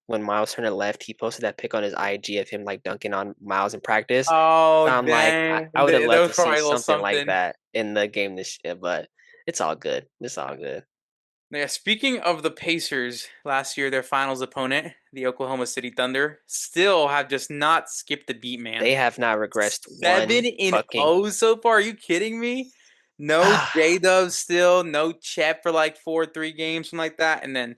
Speaker 2: Miles Turner left, he posted that pic on his IG of him like dunking on Miles in practice.
Speaker 1: Oh
Speaker 2: So I'm like,
Speaker 1: dang,
Speaker 2: I would have
Speaker 1: that
Speaker 2: loved
Speaker 1: was
Speaker 2: to see
Speaker 1: probably a little
Speaker 2: something like
Speaker 1: something.
Speaker 2: that in the game this year, but it's all good. It's all good.
Speaker 1: Yeah, speaking of the Pacers, last year their finals opponent, the Oklahoma City Thunder, still have just not skipped a beat, man.
Speaker 2: They have not regressed one
Speaker 1: 7 and
Speaker 2: fucking.
Speaker 1: 0 so far. Are you kidding me? No J Dub still, no Chet for like 4 3 games, something like that. And then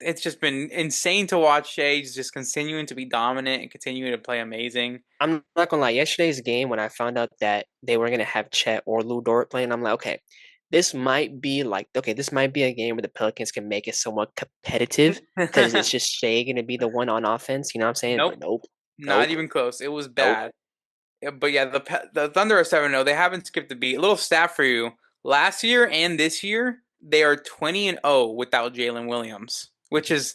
Speaker 1: it's just been insane to watch Shea just continuing to be dominant and continuing to play amazing.
Speaker 2: I'm not gonna lie. Yesterday's game, when I found out that they were gonna have Chet or Lou Dort playing, I'm like, okay, this might be a game where the Pelicans can make it somewhat competitive because it's just Shea gonna be the one on offense. You know what I'm saying?
Speaker 1: Nope,
Speaker 2: But nope,
Speaker 1: not
Speaker 2: nope,
Speaker 1: even close. It was
Speaker 2: nope.
Speaker 1: bad. Yeah, but yeah, the Thunder are 7-0. They haven't skipped a beat. A little stat for you. Last year and this year, they are 20 and 0 without Jalen Williams, which is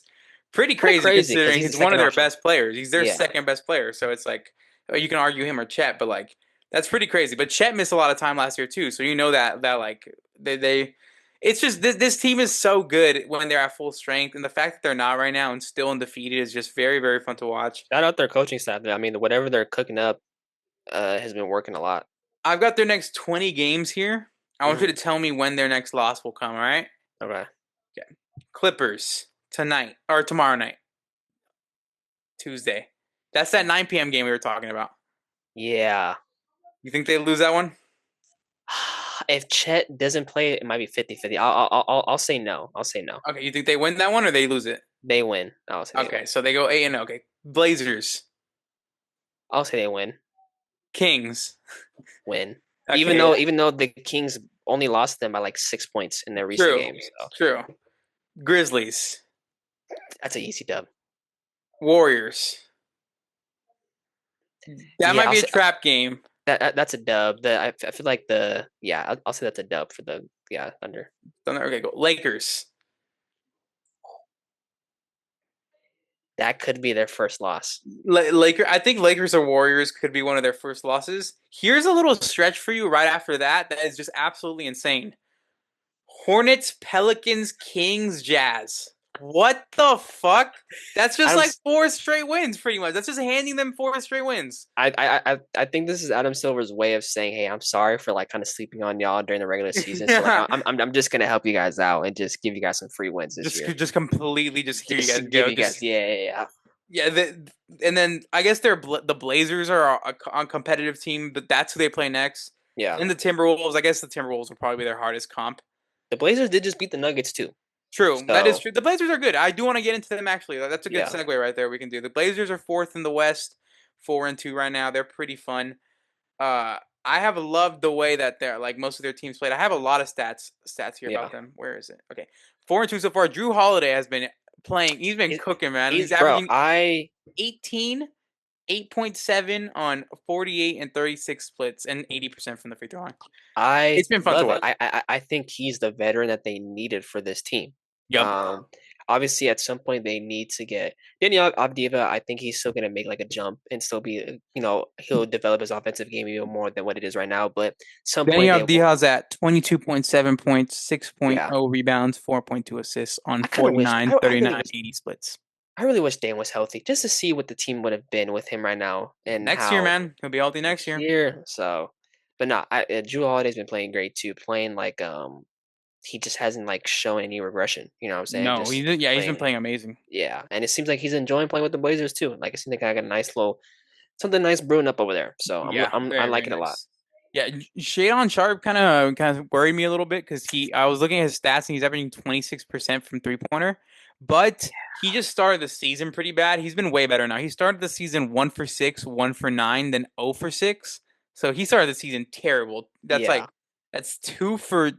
Speaker 1: pretty
Speaker 2: Kind of
Speaker 1: crazy
Speaker 2: crazy because
Speaker 1: considering
Speaker 2: he's the
Speaker 1: he's one of
Speaker 2: second
Speaker 1: their
Speaker 2: option.
Speaker 1: best players. He's their
Speaker 2: Yeah,
Speaker 1: second best player. So it's like you can argue him or Chet, but like that's pretty crazy. But Chet missed a lot of time last year too. So you know that like they it's just this team is so good when they're at full strength, and the fact that they're not right now and still undefeated is just very, very fun to watch.
Speaker 2: shout out their coaching staff. I mean, whatever they're cooking up has been working a lot.
Speaker 1: I've got their next 20 games here. I want you
Speaker 2: Hmm.
Speaker 1: to tell me when their next loss will come, all right?
Speaker 2: Okay.
Speaker 1: Okay. Clippers tonight or tomorrow night, Tuesday. That's that 9 p.m. game we were talking about.
Speaker 2: Yeah.
Speaker 1: You think they lose that one?
Speaker 2: If Chet doesn't play, it might be 50-50. I'll say no. I'll say no.
Speaker 1: Okay, you think they win that one or they lose it?
Speaker 2: They win. I'll say they
Speaker 1: Okay,
Speaker 2: win.
Speaker 1: so they go 8 and okay. Blazers,
Speaker 2: I'll say they win.
Speaker 1: Kings.
Speaker 2: Win. Even
Speaker 1: Okay,
Speaker 2: though
Speaker 1: yeah.
Speaker 2: even though the Kings only lost them by like 6 points in their recent
Speaker 1: True.
Speaker 2: games, so
Speaker 1: True. Grizzlies,
Speaker 2: that's an easy dub.
Speaker 1: Warriors. That
Speaker 2: Yeah,
Speaker 1: might
Speaker 2: I'll
Speaker 1: be a
Speaker 2: say
Speaker 1: trap game.
Speaker 2: that's a dub. I feel like I'll say that's a dub for the Thunder.
Speaker 1: Okay, go. Lakers.
Speaker 2: That could be their first loss.
Speaker 1: I think Lakers or Warriors could be one of their first losses. Here's a little stretch for you right after that is just absolutely insane. Hornets, Pelicans, Kings, Jazz. What the fuck? That's just
Speaker 2: Adam,
Speaker 1: like 4 straight wins, pretty much. That's just handing them 4 straight wins.
Speaker 2: I think this is Adam Silver's way of saying, "Hey, I'm sorry for like kind of sleeping on y'all during the regular season. So like,
Speaker 1: Yeah,
Speaker 2: I'm just gonna help you guys out and just give you guys some free wins this year.
Speaker 1: just completely just here you
Speaker 2: Just
Speaker 1: guys
Speaker 2: to give
Speaker 1: go.
Speaker 2: you guys,
Speaker 1: Just
Speaker 2: yeah.
Speaker 1: yeah, and then I guess the Blazers are a competitive team, but that's who they play next.
Speaker 2: Yeah.
Speaker 1: And the Timberwolves, I guess the Timberwolves will probably be their hardest comp.
Speaker 2: The Blazers did just beat the Nuggets too.
Speaker 1: True, that is
Speaker 2: So
Speaker 1: true. The Blazers are good. I do want to get into them actually. That's a good
Speaker 2: yeah,
Speaker 1: segue right there. We can do the Blazers are fourth in the West, 4-2 right now. They're pretty fun. I have loved the way that they're like most of their teams played. I have a lot of stats here
Speaker 2: yeah.
Speaker 1: about them. Where is it? Okay, 4-2 so far. Drew Holiday has been playing. He's been
Speaker 2: He,
Speaker 1: cooking, man.
Speaker 2: he's
Speaker 1: He's
Speaker 2: bro.
Speaker 1: averaging
Speaker 2: I
Speaker 1: 18, 8.7 on 48 and 36 splits, and 80% from the free throw line.
Speaker 2: I
Speaker 1: It's been fun to
Speaker 2: love it.
Speaker 1: watch.
Speaker 2: I think he's the veteran that they needed for this team.
Speaker 1: Yep.
Speaker 2: Um, Obviously at some point they need to get Daniel Avdiva. I think he's still gonna make like a jump and still be he'll develop his offensive game even more than what it is right now. But some point
Speaker 1: Daniel
Speaker 2: they want
Speaker 1: Diaz at 22.7 points,
Speaker 2: yeah.
Speaker 1: 6.0 rebounds, 4.2 assists on
Speaker 2: I kind of wish
Speaker 1: 49,
Speaker 2: I really
Speaker 1: 39,
Speaker 2: wish
Speaker 1: 80 splits.
Speaker 2: I really wish Dan was healthy just to see what the team would have been with him right now and
Speaker 1: Next year,
Speaker 2: how
Speaker 1: man. He'll be healthy next
Speaker 2: next
Speaker 1: year.
Speaker 2: year. So, but no, Drew Holiday's been playing great too. Playing like he just hasn't like shown any regression. You know what I'm saying?
Speaker 1: No,
Speaker 2: Just
Speaker 1: he's been
Speaker 2: playing.
Speaker 1: playing amazing.
Speaker 2: Yeah, and it seems like he's enjoying playing with the Blazers too. Like it seems like I got a nice little something nice brewing up over there. So
Speaker 1: Yeah,
Speaker 2: I
Speaker 1: very,
Speaker 2: like
Speaker 1: very
Speaker 2: it a lot.
Speaker 1: nice. Yeah, Shadon Sharp kind of worried me a little bit because I was looking at his stats and he's averaging 26% from 3-pointer, but he just started the season pretty bad. He's been way better now. He started the season 1 for 6, 1 for 9, then 0 for 6. So he started the season terrible.
Speaker 2: Yeah,
Speaker 1: That's 2 for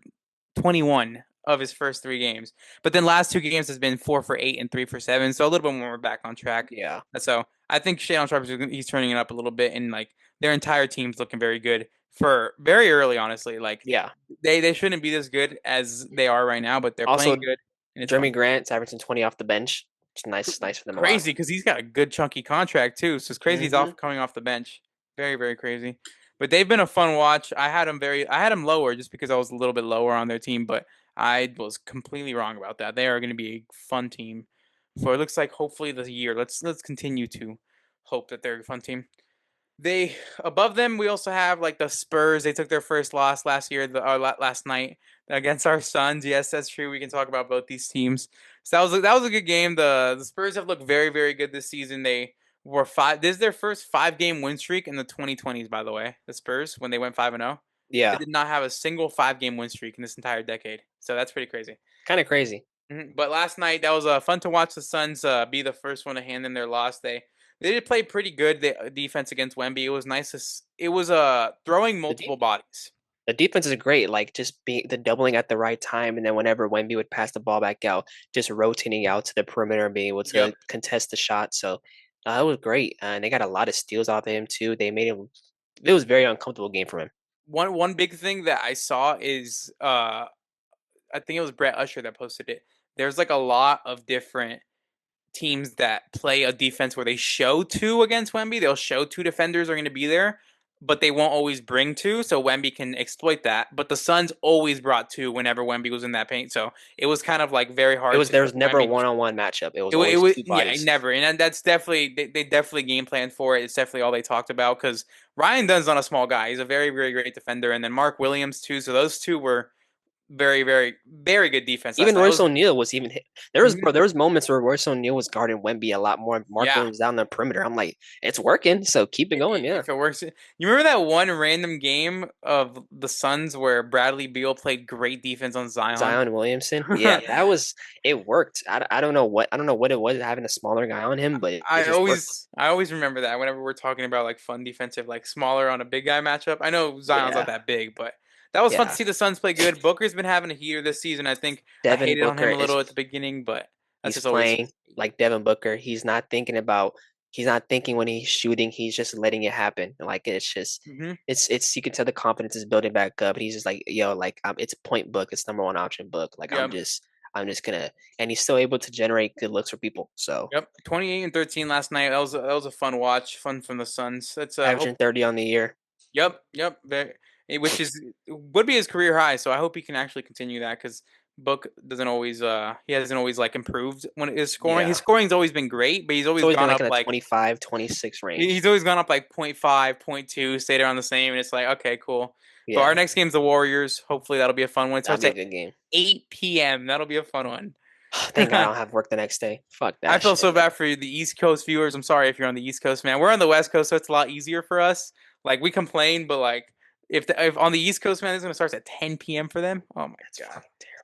Speaker 1: 21 of his first 3 games. But then last 2 games has been 4 for 8 and 3 for 7. So a little bit more back on track.
Speaker 2: yeah,
Speaker 1: So I think Shadon Sharp he's turning it up a little bit, and like their entire team's looking very good for very early. Honestly, like
Speaker 2: yeah.
Speaker 1: they shouldn't be this good as they are right now, but they're playing
Speaker 2: Also,
Speaker 1: good, and it's
Speaker 2: Jeremy
Speaker 1: fun.
Speaker 2: Grant's averaging 20 off the bench. It's nice for them a lot.
Speaker 1: Crazy because he's got a good chunky contract too. So it's crazy he's
Speaker 2: Hmm.
Speaker 1: off coming off the bench. Very, very crazy. But they've been a fun watch. I had him lower just because I was a little bit lower on their team, but I was completely wrong about that. They are going to be a fun team for it looks like hopefully the year. Let's continue to hope that they're a fun team. They above them, we also have like the Spurs. They took their first loss last year, last night against our Suns. Yes, that's true. We can talk about both these teams. So that was a good game. The Spurs have looked very very good this season. They were five. This is their first 5 game win streak in the 2020s. By the way, the Spurs when they went 5-0, they
Speaker 2: Yeah,
Speaker 1: did not have a single 5 game win streak in this entire decade. So that's pretty crazy.
Speaker 2: kind of crazy.
Speaker 1: But last night that was fun to watch the Suns be the first one to hand in their loss. They did play pretty good defense against Wemby. It was nice. It was throwing
Speaker 2: The de
Speaker 1: multiple bodies.
Speaker 2: the defense is great, like just being the doubling at the right time, and then whenever Wemby would pass the ball back out, just rotating out to the perimeter and being able
Speaker 1: Yep.
Speaker 2: to contest the shot. So it was great, and they got a lot of steals off of him too. They made him. It was a very uncomfortable game for him.
Speaker 1: One big thing that I saw is I think it was Brett Usher that posted it. There's like a lot of different teams that play a defense where they show two against Wemby. They'll show two defenders are going to be there, but they won't always bring two, so Wemby can exploit that. But the Suns always brought two whenever Wemby was in that paint, so it was kind of like very hard
Speaker 2: There was
Speaker 1: for
Speaker 2: never a
Speaker 1: Wemby.
Speaker 2: one-on-one matchup. It was
Speaker 1: It
Speaker 2: always
Speaker 1: was
Speaker 2: two
Speaker 1: yeah,
Speaker 2: bodies.
Speaker 1: never, and that's definitely they definitely game planned for it. It's definitely all they talked about because Ryan Dunn's not a small guy. He's a very very great defender, and then Mark Williams too. So those two were very very very good defense last
Speaker 2: Even
Speaker 1: night. It
Speaker 2: Royce
Speaker 1: was
Speaker 2: O'Neal was even hit.
Speaker 1: mhm,
Speaker 2: There was moments where Royce O'Neal was guarding Wemby a lot more. Mark
Speaker 1: yeah.
Speaker 2: Williams down the perimeter. I'm like, it's working, so keep it going. Yeah.
Speaker 1: If it works, you remember that one random game of the Suns where Bradley Beal played great defense on Zion?
Speaker 2: Zion Williamson. Yeah, that was it worked. I don't know what it was having a smaller guy on him, but it just worked.
Speaker 1: I always remember that whenever we're talking about like fun defensive, like smaller on a big guy matchup. I know Zion's not
Speaker 2: Yeah.
Speaker 1: that big, but that was fun to
Speaker 2: Yeah.
Speaker 1: see the Suns play good. Booker's been having a heater this season. I think I
Speaker 2: Devin
Speaker 1: hated on
Speaker 2: Booker
Speaker 1: him a
Speaker 2: is
Speaker 1: little at the beginning, but that's
Speaker 2: he's
Speaker 1: just always.
Speaker 2: playing like Devin Booker. He's not thinking when he's shooting, he's just letting it happen. Like it's just
Speaker 1: Hmm.
Speaker 2: it's you can tell the confidence is building back up. He's just like, yo, like it's point book, it's number one option book. Like
Speaker 1: Yep.
Speaker 2: I'm just gonna and he's still able to generate good looks for people. So
Speaker 1: Yep. 28 and 13 last night. That was a fun watch. Fun from the Suns. That's hope.
Speaker 2: averaging 30 on the year.
Speaker 1: Yep, yep. Which is would be his career high. So I hope he can actually continue that because Book doesn't always he hasn't always like improved when his scoring. His
Speaker 2: Yeah.
Speaker 1: scoring's always been great, but he's
Speaker 2: It's
Speaker 1: always
Speaker 2: always been
Speaker 1: gone
Speaker 2: like in
Speaker 1: up
Speaker 2: the
Speaker 1: like
Speaker 2: 25, 26 range.
Speaker 1: he's always gone up like point 0.5, point 0.2, stayed around the same, and it's like okay, cool. But our
Speaker 2: Yeah.
Speaker 1: next game's the Warriors. Hopefully that'll be a fun one. It
Speaker 2: That'll
Speaker 1: starts
Speaker 2: be a
Speaker 1: at
Speaker 2: good game.
Speaker 1: 8 p.m. That'll be a fun one.
Speaker 2: Thank God I don't have work the next day. Fuck
Speaker 1: I
Speaker 2: that
Speaker 1: feel
Speaker 2: shit.
Speaker 1: so bad for the East Coast viewers. I'm sorry if you're on the East Coast, man. We're on the West Coast, so it's a lot easier for us. Like we complain, but like if on the East Coast, man, this is gonna start at 10 p.m. for them. Oh my
Speaker 2: That's
Speaker 1: god.
Speaker 2: fucking terrible.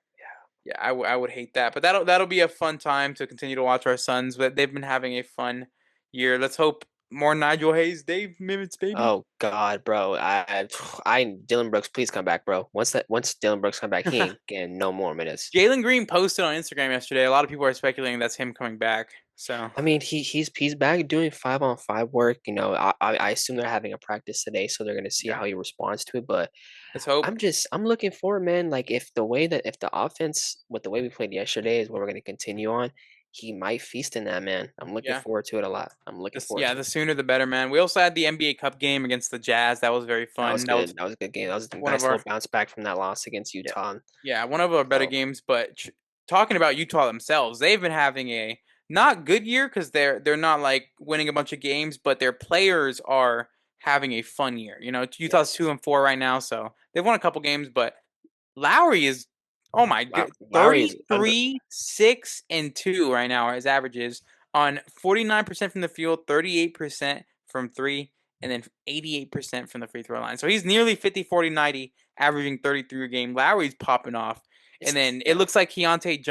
Speaker 1: Yeah, I would hate that, but that'll be a fun time to continue to watch our Suns. But they've been having a fun year. Let's hope more Nigel Hayes, Dave Mimmitz, baby.
Speaker 2: Oh God, bro. Dylan Brooks, please come back, bro. Once Dylan Brooks come back, he ain't getting no more minutes.
Speaker 1: Jalen Green posted on Instagram yesterday. A lot of people are speculating that's him coming back. So
Speaker 2: I mean, he's back doing 5-on-5 work. You know, I assume they're having a practice today, so they're gonna see
Speaker 1: yeah,
Speaker 2: how he responds to it. But
Speaker 1: let's hope.
Speaker 2: I'm looking forward, man. Like if the offense with the way we played yesterday is what we're gonna continue on, he might feast in that, man. I'm looking
Speaker 1: Yeah,
Speaker 2: forward to it a lot. I'm looking forward
Speaker 1: yeah,
Speaker 2: to
Speaker 1: the
Speaker 2: it.
Speaker 1: sooner the better, man. We also had the NBA Cup game against the Jazz. That was very
Speaker 2: That was
Speaker 1: fun. That was
Speaker 2: good. That was a good game. That was a
Speaker 1: one of
Speaker 2: nice
Speaker 1: our
Speaker 2: little bounce back from that loss against
Speaker 1: yeah,
Speaker 2: Utah.
Speaker 1: yeah, one of our better
Speaker 2: So
Speaker 1: games. But talking about Utah themselves, they've been having a not good year because they're not like winning a bunch of games, but their players are having a fun year. You know, Utah's
Speaker 2: yes,
Speaker 1: 2-4 right now, so they've won a couple games, but Lowry is oh my good
Speaker 2: Lowry is under
Speaker 1: 33, 6, and 2 right now. His averages on 49% from the field, 38% from three, and then 88% from the free throw line. So he's nearly 50, 40, 90, averaging 33 a game. Lowry's popping off. And
Speaker 2: it's
Speaker 1: then it
Speaker 2: yeah.
Speaker 1: looks like Keontae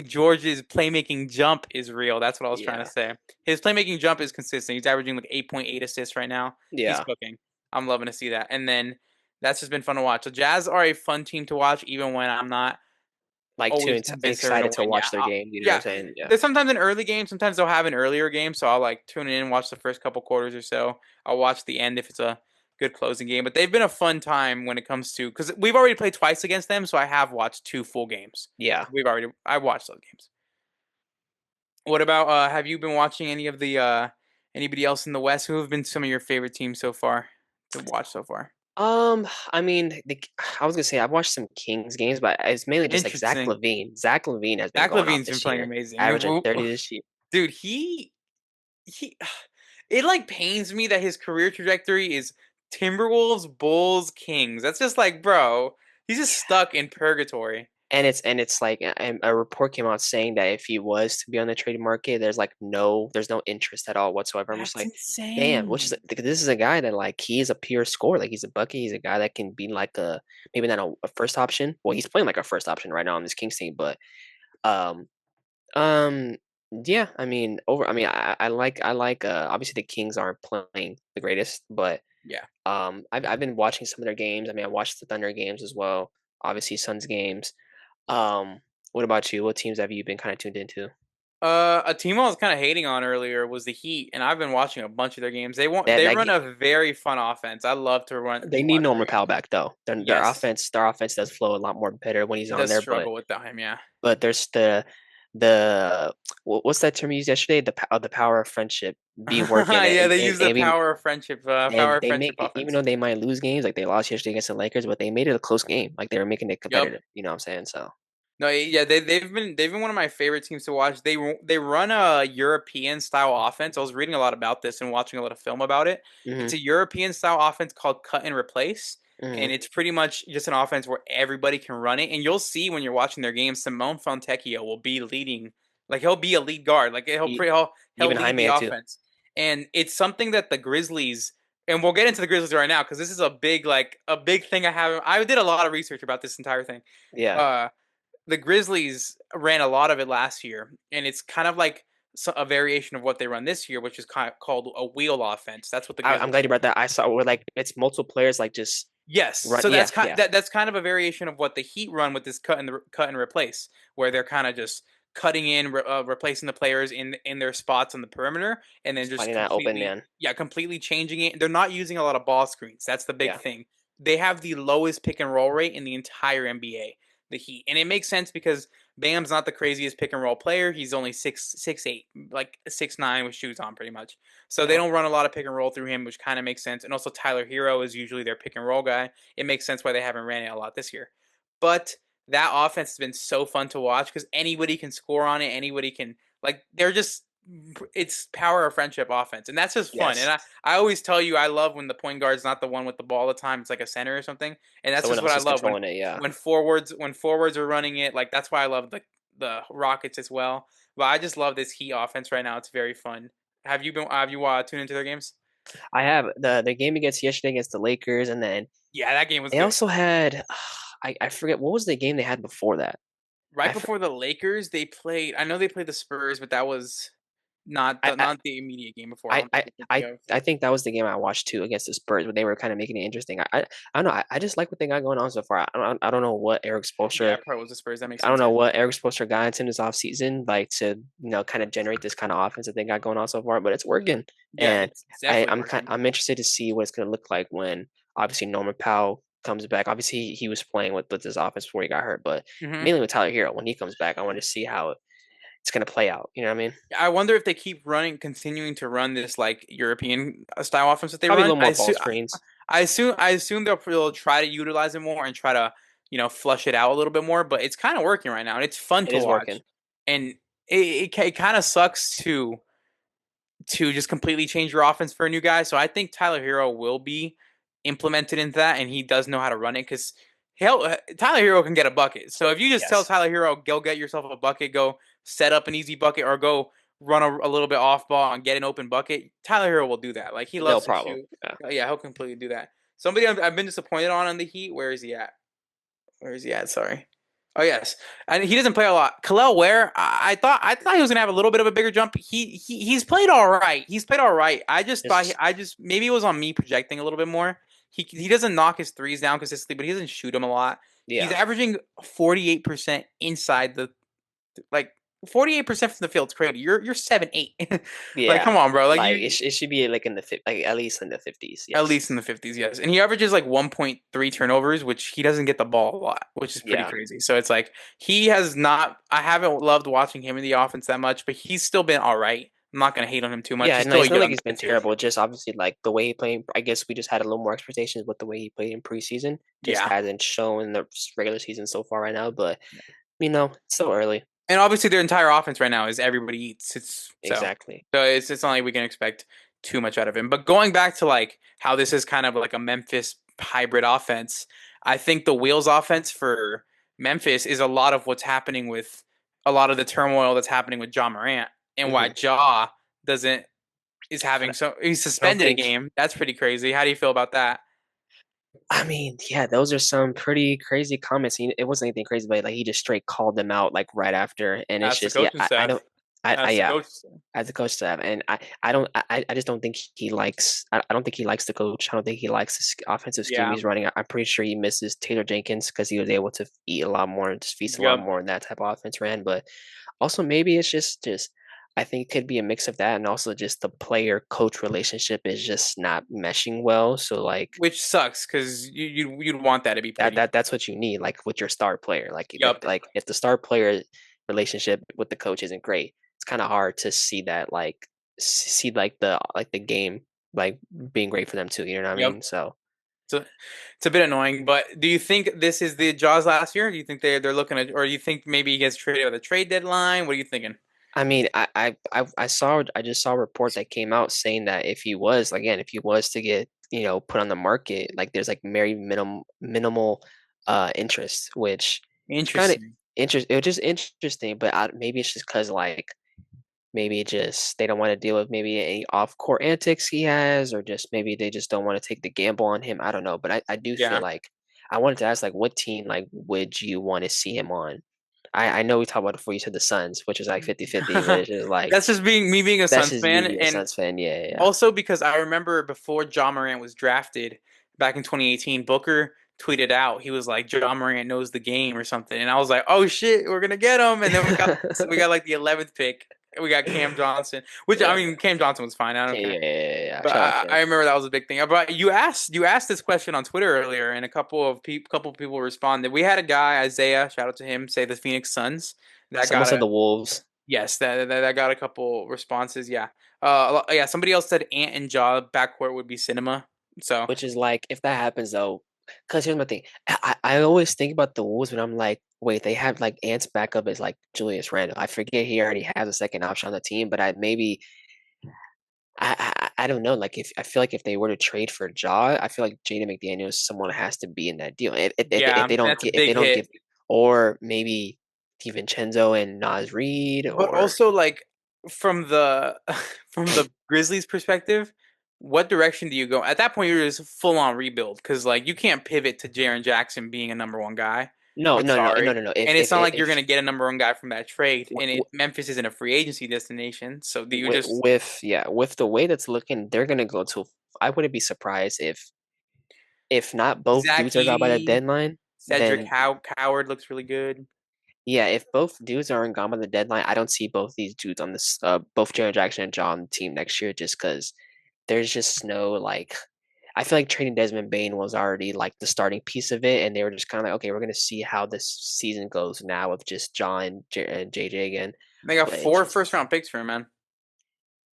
Speaker 1: George's playmaking jump is real. That's what I was trying to
Speaker 2: Yeah.
Speaker 1: say. His playmaking jump is consistent. He's averaging like 8.8 assists right now. He's
Speaker 2: Yeah.
Speaker 1: cooking. I'm loving to see that. And then that's just been fun to watch. The Jazz are a fun team to watch, even when I'm not
Speaker 2: Like too
Speaker 1: always convinced they're gonna
Speaker 2: excited to
Speaker 1: win. Yeah,
Speaker 2: watch their game. You know what I'm
Speaker 1: yeah.
Speaker 2: saying? Yeah.
Speaker 1: There's sometimes an early game. Sometimes they'll have an earlier game, so I'll like tune in and watch the first couple quarters or so. I'll watch the end if it's a good closing game. But they've been a fun time when it comes to because we've already played twice against them, so I have watched 2 full games.
Speaker 2: Yeah.
Speaker 1: I watched those games. What about have you been watching any of the anybody else in the West? Who have been some of your favorite teams so far to watch so far?
Speaker 2: I mean, I was gonna say I've watched some Kings games, but it's mainly just like Zach
Speaker 1: Interesting.
Speaker 2: Levine. Zach Levine has been
Speaker 1: Zach
Speaker 2: going off
Speaker 1: Levine's been
Speaker 2: this
Speaker 1: playing
Speaker 2: year,
Speaker 1: amazing.
Speaker 2: averaging 30 this year.
Speaker 1: Dude, he it like pains me that his career trajectory is Timberwolves, Bulls, Kings. That's just like, bro, he's just stuck in purgatory.
Speaker 2: And it's like a report came out saying that if he was to be on the trade market, there's no interest at all whatsoever. I'm just
Speaker 1: That's
Speaker 2: like, damn, which is
Speaker 1: insane.
Speaker 2: this is a guy that like he's a pure scorer, like he's a bucket, he's a guy that can be like a maybe not a first option. Well, he's playing like a first option right now on this Kings team, but um um yeah, I mean obviously the Kings aren't playing the greatest, but
Speaker 1: Yeah.
Speaker 2: I've been watching some of their games. I mean, I watched the Thunder games as well, obviously Suns games. What about you? What teams have you been kind of tuned into?
Speaker 1: A team I was kind of hating on earlier was the Heat, and I've been watching a bunch of their games.
Speaker 2: That
Speaker 1: They
Speaker 2: that
Speaker 1: run
Speaker 2: ge-
Speaker 1: a very fun offense. I love to
Speaker 2: they need
Speaker 1: watch
Speaker 2: Norman
Speaker 1: their
Speaker 2: Powell
Speaker 1: games.
Speaker 2: back though.
Speaker 1: Yes,
Speaker 2: Their offense does flow a lot more better when he's
Speaker 1: it
Speaker 2: on
Speaker 1: does
Speaker 2: there, but
Speaker 1: struggle without him. Yeah.
Speaker 2: there's the what's that term you used yesterday? The power of friendship be working
Speaker 1: Yeah, they use the power
Speaker 2: and
Speaker 1: of
Speaker 2: they
Speaker 1: friendship
Speaker 2: make it even
Speaker 1: offense.
Speaker 2: though they might lose games, like they lost yesterday against the Lakers, but they made it a close game. Like they were making it
Speaker 1: Yup.
Speaker 2: competitive. You know what I'm saying? So
Speaker 1: No, yeah, they've been one of my favorite teams to watch. They run a European style offense. I was reading a lot about this and watching a lot of film about it. It's
Speaker 2: hmm
Speaker 1: a European style offense called cut and replace,
Speaker 2: hmm
Speaker 1: and it's pretty much just an offense where everybody can run it. And you'll see when you're watching their games, Simone Fontecchio will be leading, like he'll be a lead guard, like
Speaker 2: E-
Speaker 1: he'll
Speaker 2: even
Speaker 1: lead the
Speaker 2: Jaime too.
Speaker 1: offense. And it's something that the Grizzlies, and we'll get into the Grizzlies right now because this is a big thing I have. I did a lot of research about this entire thing.
Speaker 2: Yeah.
Speaker 1: Uh the Grizzlies ran a lot of it last year, and it's kind of like a variation of what they run this year, which is kind of called a wheel offense. That's what the
Speaker 2: I'm
Speaker 1: Grizzlies
Speaker 2: glad you
Speaker 1: run.
Speaker 2: brought that. I saw where like it's multiple players like just
Speaker 1: Yes,
Speaker 2: run.
Speaker 1: so
Speaker 2: Yeah, yeah.
Speaker 1: that's kind of a variation of what the Heat run with this cut and replace, where they're kind of just cutting in, replacing the players in their spots on the perimeter, and then
Speaker 2: Just
Speaker 1: just
Speaker 2: finding that open
Speaker 1: completely
Speaker 2: man.
Speaker 1: completely changing it. They're not using a lot of ball screens. That's the big
Speaker 2: Yeah.
Speaker 1: thing. They have the lowest pick and roll rate in the entire NBA, the Heat, and it makes sense because Bam's not the craziest pick and roll player. He's only 6'8", like 6'9" with shoes on, pretty much. So they
Speaker 2: Yeah.
Speaker 1: don't run a lot of pick and roll through him, which kind of makes sense. And also Tyler Hero is usually their pick and roll guy. It makes sense why they haven't ran it a lot this year. But that offense has been so fun to watch because anybody can score on it. Anybody can they're just it's power of friendship offense, and that's just fun. And
Speaker 2: Yes.
Speaker 1: I always tell you I love when the point guard's not the one with the ball all the time. It's like a center or something, and that's
Speaker 2: Someone
Speaker 1: just what
Speaker 2: else
Speaker 1: I
Speaker 2: is
Speaker 1: love
Speaker 2: controlling it. Yeah.
Speaker 1: when forwards are running it. Like that's why I love the Rockets as well. But I just love this Heat offense right now. It's very fun. Have you tuned into their games?
Speaker 2: I have the game against yesterday against the Lakers, and then
Speaker 1: Yeah, that game was
Speaker 2: they
Speaker 1: good.
Speaker 2: also had I forget what was the game they had before that.
Speaker 1: Right
Speaker 2: I for,
Speaker 1: before the Lakers, they played. I know they played the Spurs, but that was
Speaker 2: I, I
Speaker 1: not the immediate game before. I
Speaker 2: I
Speaker 1: don't think
Speaker 2: I
Speaker 1: you're thinking
Speaker 2: I
Speaker 1: of.
Speaker 2: I think that was the game I watched too against the Spurs, but they were kind of making it interesting. I don't know. I just like what they got going on so far. I don't know what Eric
Speaker 1: Yeah,
Speaker 2: Spoelstra
Speaker 1: it probably was the Spurs. That makes
Speaker 2: I don't
Speaker 1: sense.
Speaker 2: know
Speaker 1: Yeah.
Speaker 2: what Eric Spoelstra got into this offseason, like to kind of generate this kind of offense that they got going on so far, but it's working.
Speaker 1: Yeah,
Speaker 2: And
Speaker 1: it's definitely working.
Speaker 2: I'm interested to see what it's going to look like when obviously Norman Powell comes back. Obviously he was playing with this offense before he got hurt, but
Speaker 1: hmm
Speaker 2: mainly with Tyler Hero when he comes back, I want to see how it's going to play out. You know what I mean?
Speaker 1: I wonder if they keep continuing to run this like European style offense that they
Speaker 2: Probably a
Speaker 1: run.
Speaker 2: little more ball screens.
Speaker 1: I assume they'll try to utilize it more and try to flush it out a little bit more. But it's kind of working right now, and it's fun
Speaker 2: It
Speaker 1: to
Speaker 2: is working.
Speaker 1: watch. And it kind of sucks to just completely change your offense for a new guy. So I think Tyler Hero will be implemented into that, and he does know how to run it because Tyler Hero can get a bucket. So if you just tell
Speaker 2: Yes.
Speaker 1: Tyler Hero, go get yourself a bucket, go set up an easy bucket, or go run a little bit off ball and get an open bucket, Tyler Hero will do that. Like he
Speaker 2: No
Speaker 1: loves to
Speaker 2: problem.
Speaker 1: shoot.
Speaker 2: Yeah.
Speaker 1: Yeah, he'll completely do that. Somebody I've been disappointed on the Heat. Where is he at? Where is he at? Sorry. Oh yes, and he doesn't play a lot. Kalel Ware, I thought he was gonna have a little bit of a bigger jump. He's played all right. He's played all right.
Speaker 2: Just
Speaker 1: I just maybe it was on me projecting a little bit more. He doesn't knock his threes down consistently, but he doesn't shoot them a lot. He's
Speaker 2: yeah.
Speaker 1: averaging 48% inside the like 48% from the field. It's crazy. You're 7'8". Like
Speaker 2: Yeah.
Speaker 1: come on, bro. Like
Speaker 2: Like
Speaker 1: you
Speaker 2: it should be like in the like at least in the 50s.
Speaker 1: at
Speaker 2: Yes.
Speaker 1: least in the 50s, yes. And he averages like 1.3 turnovers, which he doesn't get the ball a lot, which is pretty
Speaker 2: Yeah.
Speaker 1: crazy. So it's like he has not I haven't loved watching him in the offense that much, but he's still been all right. I'm not gonna hate on him too much.
Speaker 2: Yeah,
Speaker 1: He's
Speaker 2: no,
Speaker 1: still
Speaker 2: it's not like
Speaker 1: young.
Speaker 2: he's been
Speaker 1: It's good.
Speaker 2: terrible. Just obviously like the way he played. I guess we just had a little more expectations with the way he played in preseason. Just
Speaker 1: Yeah.
Speaker 2: hasn't shown in the regular season so far right now. But it's still early.
Speaker 1: And obviously their entire offense right now is everybody eats. It's so
Speaker 2: Exactly.
Speaker 1: so it's not like we can expect too much out of him. But going back to like how this is kind of like a Memphis hybrid offense, I think the wheels offense for Memphis is a lot of what's happening with a lot of the turmoil that's happening with John Morant and why
Speaker 2: Hmm.
Speaker 1: Ja doesn't is having
Speaker 2: But
Speaker 1: so he's
Speaker 2: I don't
Speaker 1: suspended a
Speaker 2: think.
Speaker 1: game. That's pretty crazy. How do you feel about that?
Speaker 2: I mean, yeah, those are some pretty crazy comments. It wasn't anything crazy, but like he just straight called them out like right after, and it's
Speaker 1: That's the
Speaker 2: just yeah,
Speaker 1: coaching
Speaker 2: I don't,
Speaker 1: staff. That's the
Speaker 2: yeah,
Speaker 1: coach.
Speaker 2: as a coach staff, and I just don't think he likes. I don't think he likes the coach. I don't think he likes the offensive scheme
Speaker 1: Yeah.
Speaker 2: he's running. I'm pretty sure he misses Taylor Jenkins because he was able to eat a lot more and just feast a lot
Speaker 1: Yep.
Speaker 2: more in that type of offense ran. But also maybe it's just I think it could be a mix of that and also just the player coach relationship is just not meshing well. So like
Speaker 1: Which sucks because you'd want that to be pretty.
Speaker 2: that's what you need, like with your star player.
Speaker 1: Yep.
Speaker 2: Like if the star player relationship with the coach isn't great, it's kind of hard to see that see like the game like being great for them too. You know what I
Speaker 1: Yep.
Speaker 2: mean? So
Speaker 1: So it's a bit annoying, but do you think this is the Jaws last year? Do you think they're looking at, or do you think maybe he gets traded with a trade deadline? What are you thinking?
Speaker 2: I mean, I just saw a report that came out saying that if he was to get put on the market, like there's like very minimal interest, which is kind of
Speaker 1: Interesting.
Speaker 2: it was just interesting, but maybe it's just because like maybe just they don't want to deal with maybe any off-court antics he has, or just maybe they just don't want to take the gamble on him. I don't know, but I do feel
Speaker 1: Yeah.
Speaker 2: like I wanted to ask like what team like would you want to see him on? I know we talked about it before you said the Suns, which is like 50-50, but it's just like
Speaker 1: That's just being me being a
Speaker 2: that's
Speaker 1: Suns
Speaker 2: just you
Speaker 1: fan,
Speaker 2: being a
Speaker 1: and
Speaker 2: Suns fan. Yeah, yeah, yeah.
Speaker 1: also because I remember before John Morant was drafted back in 2018, Booker tweeted out he was like John Morant knows the game or something, and I was like, oh shit, we're gonna get him, and then we got like the 11th pick. We got Cam Johnson, which I
Speaker 2: Yeah.
Speaker 1: mean Cam Johnson was fine. I don't
Speaker 2: Okay,
Speaker 1: care.
Speaker 2: yeah, yeah, yeah, yeah.
Speaker 1: But
Speaker 2: Shout out
Speaker 1: I
Speaker 2: Cam.
Speaker 1: remember that was a big thing. But you asked this question on Twitter earlier, and a couple of people responded. We had a guy, Isaiah, shout out to him, say the Phoenix Suns. That
Speaker 2: Someone
Speaker 1: got
Speaker 2: said
Speaker 1: a
Speaker 2: the Wolves,
Speaker 1: yes, that got a couple responses. Yeah, yeah. Somebody else said Ant and Jaw backcourt would be cinema. So
Speaker 2: which is like if that happens though, because here's my thing. I always think about the Wolves when I'm like, wait, they have like Ant's backup is like Julius Randle. I forget he already has a second option on the team, but I don't know. Like if I feel like if they were to trade for Jaw, I feel like Jaden McDaniels someone has to be in that deal. If
Speaker 1: yeah,
Speaker 2: they don't
Speaker 1: that's a
Speaker 2: get if they
Speaker 1: big
Speaker 2: don't
Speaker 1: hit.
Speaker 2: give or maybe DiVincenzo and Nas Reed
Speaker 1: But
Speaker 2: or
Speaker 1: also like from the from the Grizzlies' perspective, what direction do you go? At that point, you're just full on rebuild because like you can't pivot to Jaren Jackson being a number one guy.
Speaker 2: no
Speaker 1: I'm
Speaker 2: no no no
Speaker 1: sorry.
Speaker 2: no no.
Speaker 1: And it's not like you're gonna get a number one guy from that trade.
Speaker 2: W-
Speaker 1: And
Speaker 2: w-
Speaker 1: Memphis isn't a free agency destination, so do you just
Speaker 2: with the way that's looking, they're gonna go to. I wouldn't be surprised if not both
Speaker 1: Zach
Speaker 2: dudes are gone by the
Speaker 1: Edey,
Speaker 2: deadline,
Speaker 1: Cedric
Speaker 2: then
Speaker 1: Howard looks really good.
Speaker 2: yeah, if both dudes aren't gone by the deadline, I don't see both these dudes on this both Jaren Jackson and John on the team next year just because there's just no like I feel like trading Desmond Bain was already like the starting piece of it, and they were just kind of like, okay, we're gonna see how this season goes now with just and JJ again.
Speaker 1: They got
Speaker 2: But it's
Speaker 1: four
Speaker 2: just
Speaker 1: first round picks for him, man.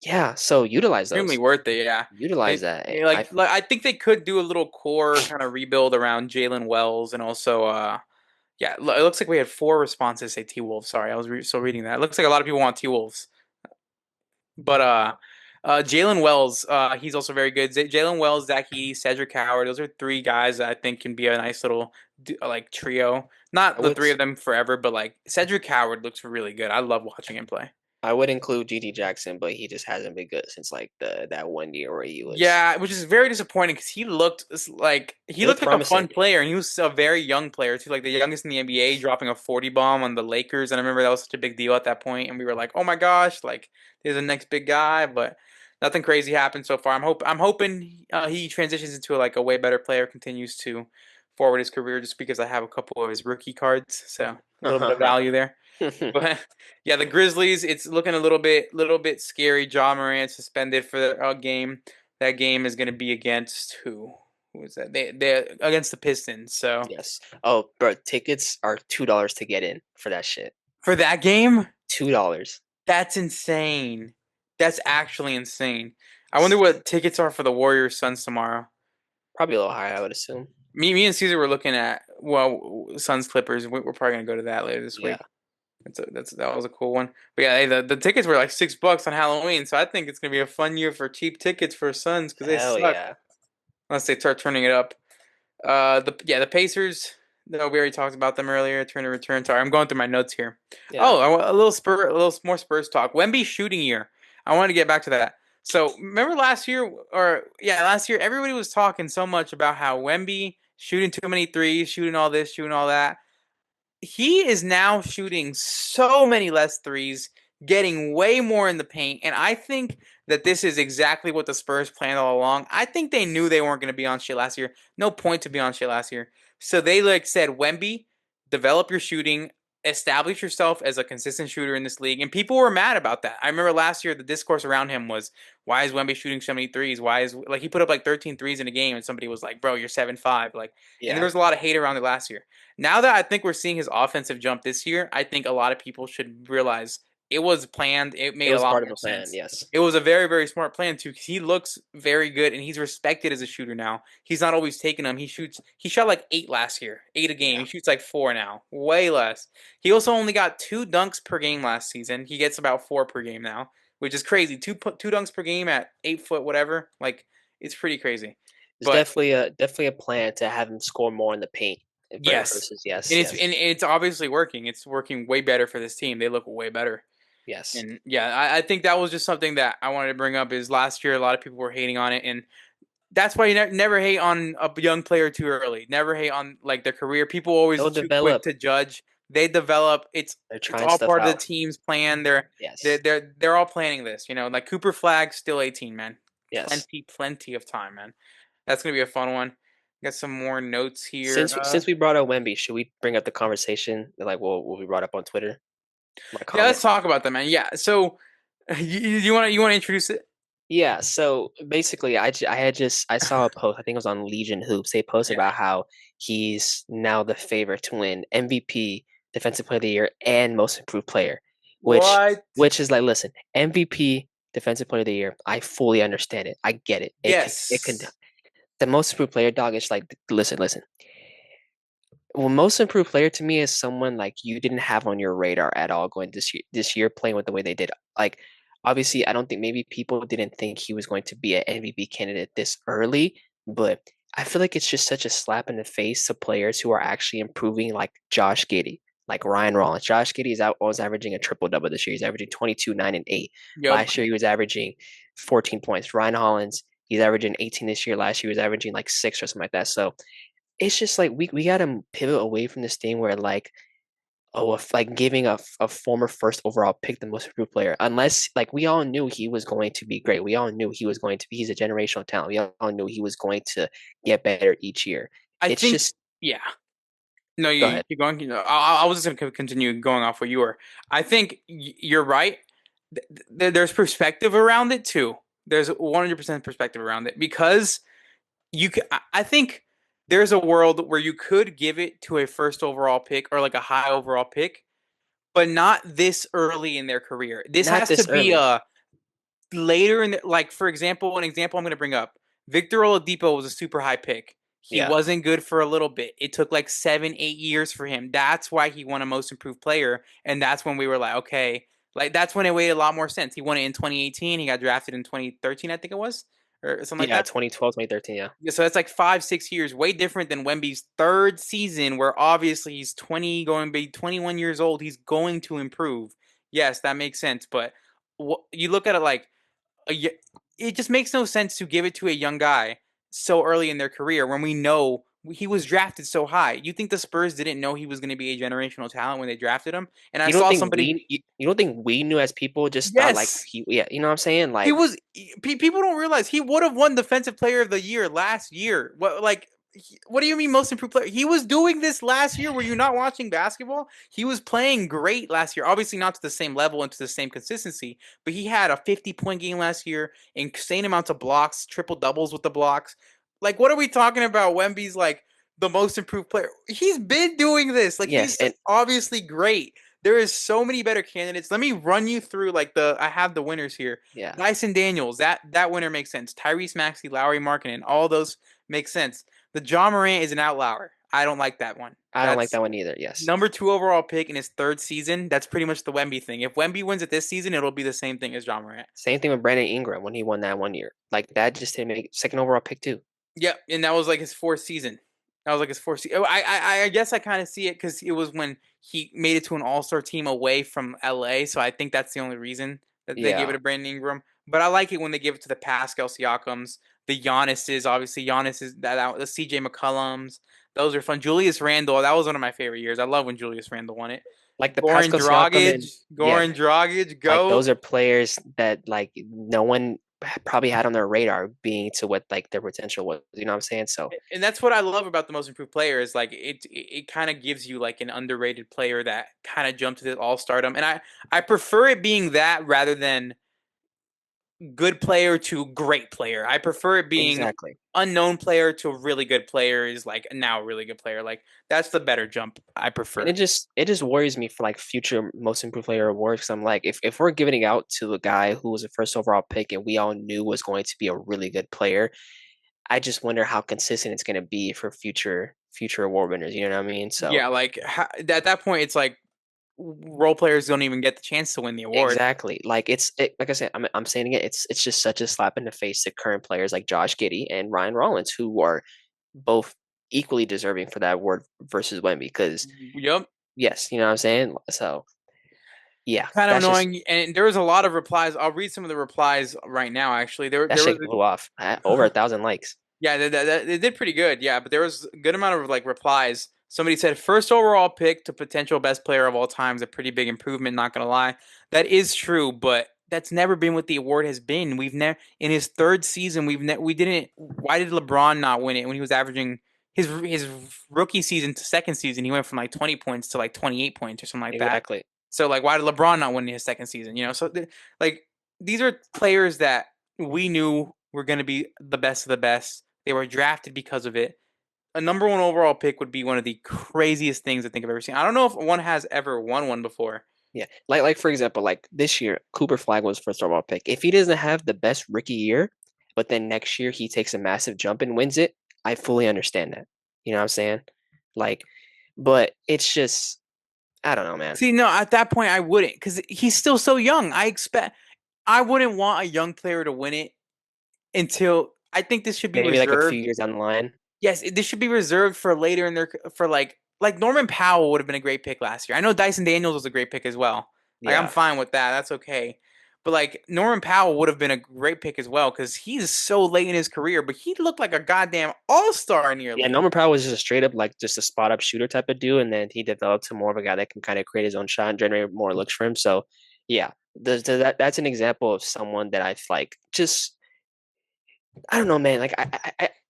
Speaker 2: yeah, so utilize
Speaker 1: Extremely
Speaker 2: those,
Speaker 1: worth it, yeah.
Speaker 2: utilize
Speaker 1: It,
Speaker 2: that.
Speaker 1: like I think they could do a little core kind of rebuild around Jalen Wells and also yeah, it looks like we had four responses say T Wolves. Sorry, I was still reading that. It looks like a lot of people want T Wolves, but Jalen Wells, he's also very good. Jalen Wells, Zach Edey, Cedric Howard, those are three guys that I think can be a nice little like trio.
Speaker 2: I
Speaker 1: Not the
Speaker 2: would
Speaker 1: three of them forever, but like Cedric Howard looks really good. I love watching him play.
Speaker 2: I would include GD Jackson, but he just hasn't been good since like the that 1 year where
Speaker 1: Yeah, which is very disappointing because he
Speaker 2: he
Speaker 1: looked
Speaker 2: looked
Speaker 1: like a fun
Speaker 2: promising.
Speaker 1: player, and he was a very young player too, like the youngest in the NBA, dropping a 40 bomb on the Lakers. And I remember that was such a big deal at that point, and we were like, "Oh my gosh, like there's the next big guy." But nothing crazy happened so far. I'm hoping he transitions into like a way better player, continues to forward his career, just because I have a couple of his rookie cards, so a little bit of value there. But yeah, the Grizzlies, it's looking a little bit scary. Ja Morant suspended for the game. That game is going to be against who? Who is that? They against the Pistons. So
Speaker 2: Yes. Oh, bro, tickets are $2 to get in for that shit.
Speaker 1: for that game,
Speaker 2: $2.
Speaker 1: that's insane. That's actually insane. I wonder what tickets are for the Warriors Suns tomorrow.
Speaker 2: Probably a little higher, I would assume.
Speaker 1: Me and Caesar were looking at Suns Clippers. We're probably gonna go to that later this
Speaker 2: Yeah.
Speaker 1: week. That was a cool one. But yeah, hey, the tickets were like $6 on Halloween, so I think it's gonna be a fun year for cheap tickets for Suns because they
Speaker 2: Hell
Speaker 1: suck
Speaker 2: yeah.
Speaker 1: unless they start turning it up. The Pacers. No, we already talked about them earlier. Turn to return. Sorry, I'm going through my notes here.
Speaker 2: Yeah.
Speaker 1: Oh, a little more Spurs talk. Wemby shooting year. I wanted to get back to that. So remember last year, or yeah, last year, everybody was talking so much about how Wemby shooting too many threes, shooting all this, shooting all that. He is now shooting so many less threes, getting way more in the paint, and I think that this is exactly what the Spurs planned all along. I think they knew they weren't going to be on shit last year. No point to be on shit last year. So they like said, Wemby, develop your shooting, establish yourself as a consistent shooter in this league. And people were mad about that. I remember last year the discourse around him was, why is Wemby shooting so many threes? Why is like he put up like 13 threes in a game and somebody was like, bro, you're 7'5". Like, and there
Speaker 2: Yeah.
Speaker 1: was a lot of hate around it last year. Now that I think we're seeing his offensive jump this year, I think a lot of people should realize it was planned. It
Speaker 2: It
Speaker 1: made a
Speaker 2: was
Speaker 1: lot
Speaker 2: part of
Speaker 1: more
Speaker 2: the plan,
Speaker 1: sense.
Speaker 2: yes.
Speaker 1: It was a very, very smart plan too, because he looks very good and he's respected as a shooter now. He's not always taking them. He shoots. He shot like 8 last year, 8 a game.
Speaker 2: Yeah.
Speaker 1: He shoots like 4 now, way less. He also only got 2 dunks per game last season. He gets about 4 per game now, which is crazy. Two dunks per game at 8 foot, whatever. Like it's pretty crazy.
Speaker 2: It's
Speaker 1: But
Speaker 2: definitely a plan to have him score more in the paint
Speaker 1: yes,
Speaker 2: versus yes, yes,
Speaker 1: and it's obviously working. It's working way better for this team. They look way better.
Speaker 2: yes.
Speaker 1: And yeah, I think that was just something that I wanted to bring up. Is last year a lot of people were hating on it, and that's why you never hate on a young player too early. Never hate on like their career. People always
Speaker 2: They'll
Speaker 1: too quick
Speaker 2: develop.
Speaker 1: to judge. They develop.
Speaker 2: They're
Speaker 1: It's
Speaker 2: trying
Speaker 1: all
Speaker 2: stuff
Speaker 1: part of the
Speaker 2: out.
Speaker 1: team's plan. They're
Speaker 2: Yes.
Speaker 1: they're they're all planning this. You know, like Cooper Flag still 18, man.
Speaker 2: Yes.
Speaker 1: Plenty of time, man. That's gonna be a fun one. Got some more notes here.
Speaker 2: Since we brought up Wemby, should we bring up the conversation that, like what we brought up on Twitter? My
Speaker 1: Yeah,
Speaker 2: comment.
Speaker 1: let's talk about that, man. Yeah, so you want to introduce it?
Speaker 2: Yeah, so basically, I saw a post. I think it was on Legion Hoops. They posted
Speaker 1: Yeah.
Speaker 2: about how he's now the favorite to win MVP, Defensive Player of the Year, and Most Improved Player, which
Speaker 1: What?
Speaker 2: which is like, listen, MVP, Defensive Player of the Year. I fully understand it. I get it. It can
Speaker 1: Yes.
Speaker 2: the Most Improved Player, dog. It's like, listen. Well, most improved player to me is someone like you didn't have on your radar at all going this year playing with the way they did. Like obviously I don't think maybe people didn't think he was going to be an MVP candidate this early, but I feel like it's just such a slap in the face to players who are actually improving like Josh Giddey, like Ryan Rollins. Josh Giddey is out was averaging a triple double this year. He's averaging 22, 9, and 8.
Speaker 1: Yep.
Speaker 2: Last year he was averaging 14 points. Ryan Hollins, he's averaging 18 this year. Last year he was averaging like 6 or something like that. So it's just like we gotta pivot away from this thing where like like giving a former first overall pick the most improved player unless like we all knew he was going to be great. We all knew he was going to be he's a generational talent. We all knew he was going to get better each year.
Speaker 1: I
Speaker 2: It's
Speaker 1: think
Speaker 2: just
Speaker 1: yeah. No,
Speaker 2: go
Speaker 1: you
Speaker 2: ahead.
Speaker 1: keep going. I was just gonna continue going off what you were. I think you're right. There's perspective around it too. There's 100% perspective around it because I think there's a world where you could give it to a first overall pick or like a high overall pick, but not this early in their career. This
Speaker 2: Not
Speaker 1: has to
Speaker 2: this
Speaker 1: be
Speaker 2: early.
Speaker 1: a later in the, like for example, an example I'm going to bring up. Victor Oladipo was a super high pick. He
Speaker 2: Yeah.
Speaker 1: wasn't good for a little bit. It took like 7, 8 years for him. That's why he won a most improved player, and that's when we were like, okay, like that's when it made a lot more sense. He won it in 2018. He got drafted in 2013, I think it was, or something like
Speaker 2: Yeah,
Speaker 1: that.
Speaker 2: 2012, 2013, yeah.
Speaker 1: Yeah, so that's like 5, 6 years, way different than Wemby's third season, where obviously he's 20, going to be 21 years old. He's going to improve. Yes, that makes sense. But you look at it like it just makes no sense to give it to a young guy so early in their career when we know he was drafted so high. You think the Spurs didn't know he was going to be a generational talent when they drafted him? And I saw somebody.
Speaker 2: You don't think we knew as people just thought like
Speaker 1: Yes,
Speaker 2: he yeah, you know what I'm saying?
Speaker 1: he
Speaker 2: Like
Speaker 1: was. People don't realize he would have won Defensive Player of the Year last year. What like? What do you mean most improved player? He was doing this last year. Were you not watching basketball? He was playing great last year. Obviously not to the same level and to the same consistency, but he had a 50-point game last year, insane amounts of blocks, triple doubles with the blocks. Like, what are we talking about? Wemby's like the most improved player. He's been doing this. Like,
Speaker 2: yes,
Speaker 1: he's
Speaker 2: and
Speaker 1: obviously great. There is so many better candidates. Let me run you through like the I have the winners here.
Speaker 2: Yeah,
Speaker 1: Dyson Daniels, that winner makes sense. Tyrese Maxey, Lowry Markkinen, all those make sense. The John Morant is an outlier. I don't like that one.
Speaker 2: I don't like
Speaker 1: That's
Speaker 2: that one either. Yes.
Speaker 1: number two overall pick in his third season. That's pretty much the Wemby thing. If Wemby wins it this season, it'll be the same thing as John Morant.
Speaker 2: Same thing with Brandon Ingram when he won that 1 year. Like that just didn't make second overall pick too.
Speaker 1: Yep, and that was like his fourth season. That was like his fourth season. I guess I kind of see it because it was when he made it to an All Star team away from LA. So I think that's the only reason that they gave it
Speaker 2: Yeah,
Speaker 1: to Brandon Ingram. But I like it when they give it to the Pascal Siakams, the Giannis's. Obviously, Giannis is that the CJ McCollums. Those are fun. Julius Randle. That was one of my favorite years. I love when Julius Randle won it.
Speaker 2: like the Pascal Siakam and yeah,
Speaker 1: Goran Dragic,
Speaker 2: like those
Speaker 1: goat.
Speaker 2: are players that like no one probably had on their radar being to what like their potential was. You know what I'm saying? So
Speaker 1: And that's what I love about the most improved player is like it kind of gives you like an underrated player that kind of jumped to the all stardom, and I prefer it being that rather than good player to great player. I prefer it being
Speaker 2: exactly.
Speaker 1: unknown player to really good player is like now a really good player. Like that's the better jump I
Speaker 2: And
Speaker 1: prefer.
Speaker 2: it just worries me for like future most improved player awards. Because I'm like, if we're giving it out to a guy who was a first overall pick and we all knew was going to be a really good player, I just wonder how consistent it's going to be for future award winners. You know what I mean? So
Speaker 1: Yeah, like at that point it's like role players don't even get the chance to win the award.
Speaker 2: exactly, like like I said, I'm saying it. It's just such a slap in the face to current players like Josh Giddey and Ryan Rollins, who are both equally deserving for that award versus Wemby. Because
Speaker 1: Yep.
Speaker 2: yes, you know what I'm saying. So yeah,
Speaker 1: Kind of annoying, and there was a lot of replies. I'll read some of the replies right now. Actually,
Speaker 2: that
Speaker 1: there was
Speaker 2: shit blew off. Over 1,000 likes.
Speaker 1: yeah, they did pretty good. Yeah, but there was a good amount of like replies. Somebody said first overall pick to potential best player of all time is a pretty big improvement. Not gonna lie, that is true, but that's never been what the award has been. We've never in his third season we didn't. Why did LeBron not win it when he was averaging his rookie season to second season? He went from like 20 points to like 28 points or something like that.
Speaker 2: Exactly.
Speaker 1: So like, why did LeBron not win his second season? So like these are players that we knew were going to be the best of the best. They were drafted because of it. A number one overall pick would be one of the craziest things I think I've ever seen. I don't know if one has ever won one before.
Speaker 2: Yeah. Like for example, like this year, Cooper Flag was first overall pick. If he doesn't have the best rookie year, but then next year he takes a massive jump and wins it, I fully understand that. You know what I'm saying? Like, but it's just I don't know, man.
Speaker 1: See, no, at that point I wouldn't because he's still so young. I wouldn't want a young player to win it until I think this should be
Speaker 2: Maybe like a few
Speaker 1: reserved.
Speaker 2: years down the line.
Speaker 1: Yes, this should be reserved for later in their for like Norman Powell would have been a great pick last year. I know Dyson Daniels was a great pick as well. Like I'm
Speaker 2: Yeah.
Speaker 1: fine with that. That's okay. But like Norman Powell would have been a great pick as well because he's so late in his career, but he looked like a goddamn all-star
Speaker 2: Yeah,
Speaker 1: nearly.
Speaker 2: Norman Powell was just a straight up like just a spot up shooter type of dude, and then he developed to more of a guy that can kind of create his own shot and generate more looks for him. So yeah, that's an example of someone that I like just I don't know, man. Like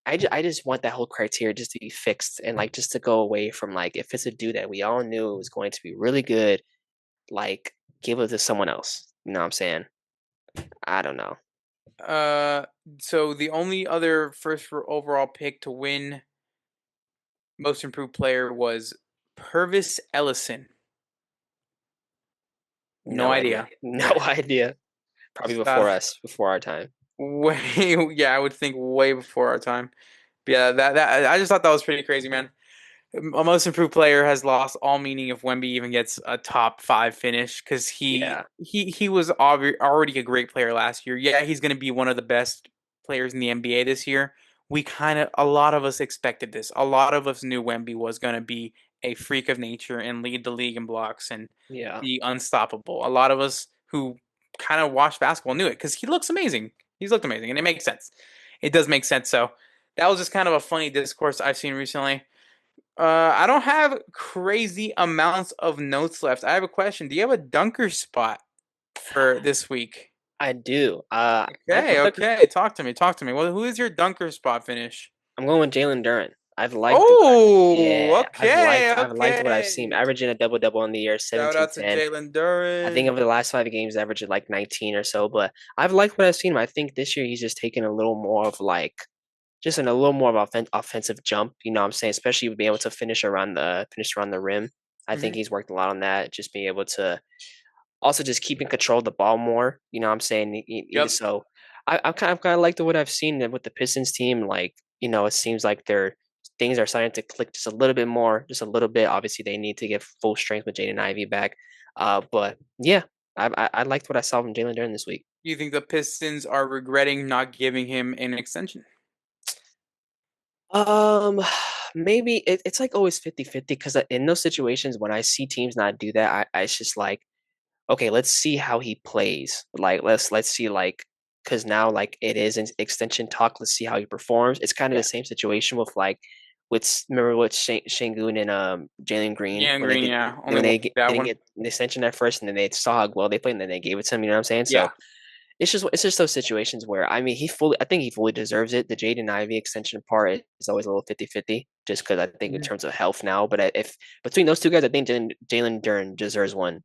Speaker 2: I just want that whole criteria just to be fixed and like just to go away from like if it's a dude that we all knew was going to be really good, like give it to someone else. You know what I'm saying? I don't know.
Speaker 1: Uh, so the only other first overall pick to win most improved player was Purvis Ellison. No
Speaker 2: No idea.
Speaker 1: idea.
Speaker 2: No
Speaker 1: Yeah.
Speaker 2: idea. Probably before us, before our time.
Speaker 1: Way, yeah, I would think way before our time. But yeah, that I just thought that was pretty crazy, man. A most improved player has lost all meaning if Wemby even gets a top five finish because
Speaker 2: Yeah.
Speaker 1: he was already a great player last year. Yeah, he's going to be one of the best players in the NBA this year. We kind of a lot of us expected this. A lot of us knew Wemby was going to be a freak of nature and lead the league in blocks and
Speaker 2: Yeah.
Speaker 1: be unstoppable. A lot of us who kind of watched basketball knew it because he looks amazing. He's looked amazing, and it makes sense. It does make sense. So that was just kind of a funny discourse I've seen recently. I don't have crazy amounts of notes left. I have a question. Do you have a dunker spot for this week?
Speaker 2: I do. I
Speaker 1: Okay,
Speaker 2: put the
Speaker 1: okay. Talk to me. Talk to me. Well, who is your dunker spot finish?
Speaker 2: I'm going with Jalen Duren. I've liked what
Speaker 1: Oh,
Speaker 2: yeah,
Speaker 1: okay,
Speaker 2: I've liked what I've seen.
Speaker 1: okay.
Speaker 2: Averaging a double double on the year,
Speaker 1: Shout
Speaker 2: 17,
Speaker 1: out to
Speaker 2: 10.
Speaker 1: Jalen
Speaker 2: I think
Speaker 1: Duren.
Speaker 2: over the last 5 games, averaging like 19 or so. But I've liked what I've seen him. I think this year he's just taken a little more of like just in a little more of offensive jump. You know what I'm saying? Especially being able to finish around the rim. I think
Speaker 1: Mhm.
Speaker 2: he's worked a lot on that, just being able to also just keeping control of the ball more. You know what I'm saying?
Speaker 1: Yep.
Speaker 2: So I'm kind of like what I've seen with the Pistons team. Like, it seems like their things are starting to click just a little bit more, just a little bit. Obviously, they need to get full strength with Jaden Ivey back. But yeah, I liked what I saw from Jalen Duren this week.
Speaker 1: You think the Pistons are regretting not giving him an extension?
Speaker 2: Um, maybe it's like always 50-50 because in those situations when I see teams not do that, it's just like, okay, let's see how he plays. Like let's see like because now like it is an extension talk. Let's see how he performs. It's kind of the
Speaker 1: Yeah.
Speaker 2: same situation with like remember with Shangoon and Jalen Green
Speaker 1: Yeah,
Speaker 2: when they
Speaker 1: Green.
Speaker 2: did
Speaker 1: Yeah, only
Speaker 2: when
Speaker 1: one
Speaker 2: they
Speaker 1: that
Speaker 2: didn't
Speaker 1: one.
Speaker 2: get an extension at first and then they saw how well they played and then they gave it to him. You know what I'm saying?
Speaker 1: Yeah,
Speaker 2: So it's just those situations where I mean I think he fully deserves it. The Jaden Ivey extension part is always a little 50-50 just because I think in
Speaker 1: Mhm.
Speaker 2: terms of health now. But if between those two guys, I think Jalen Duren deserves one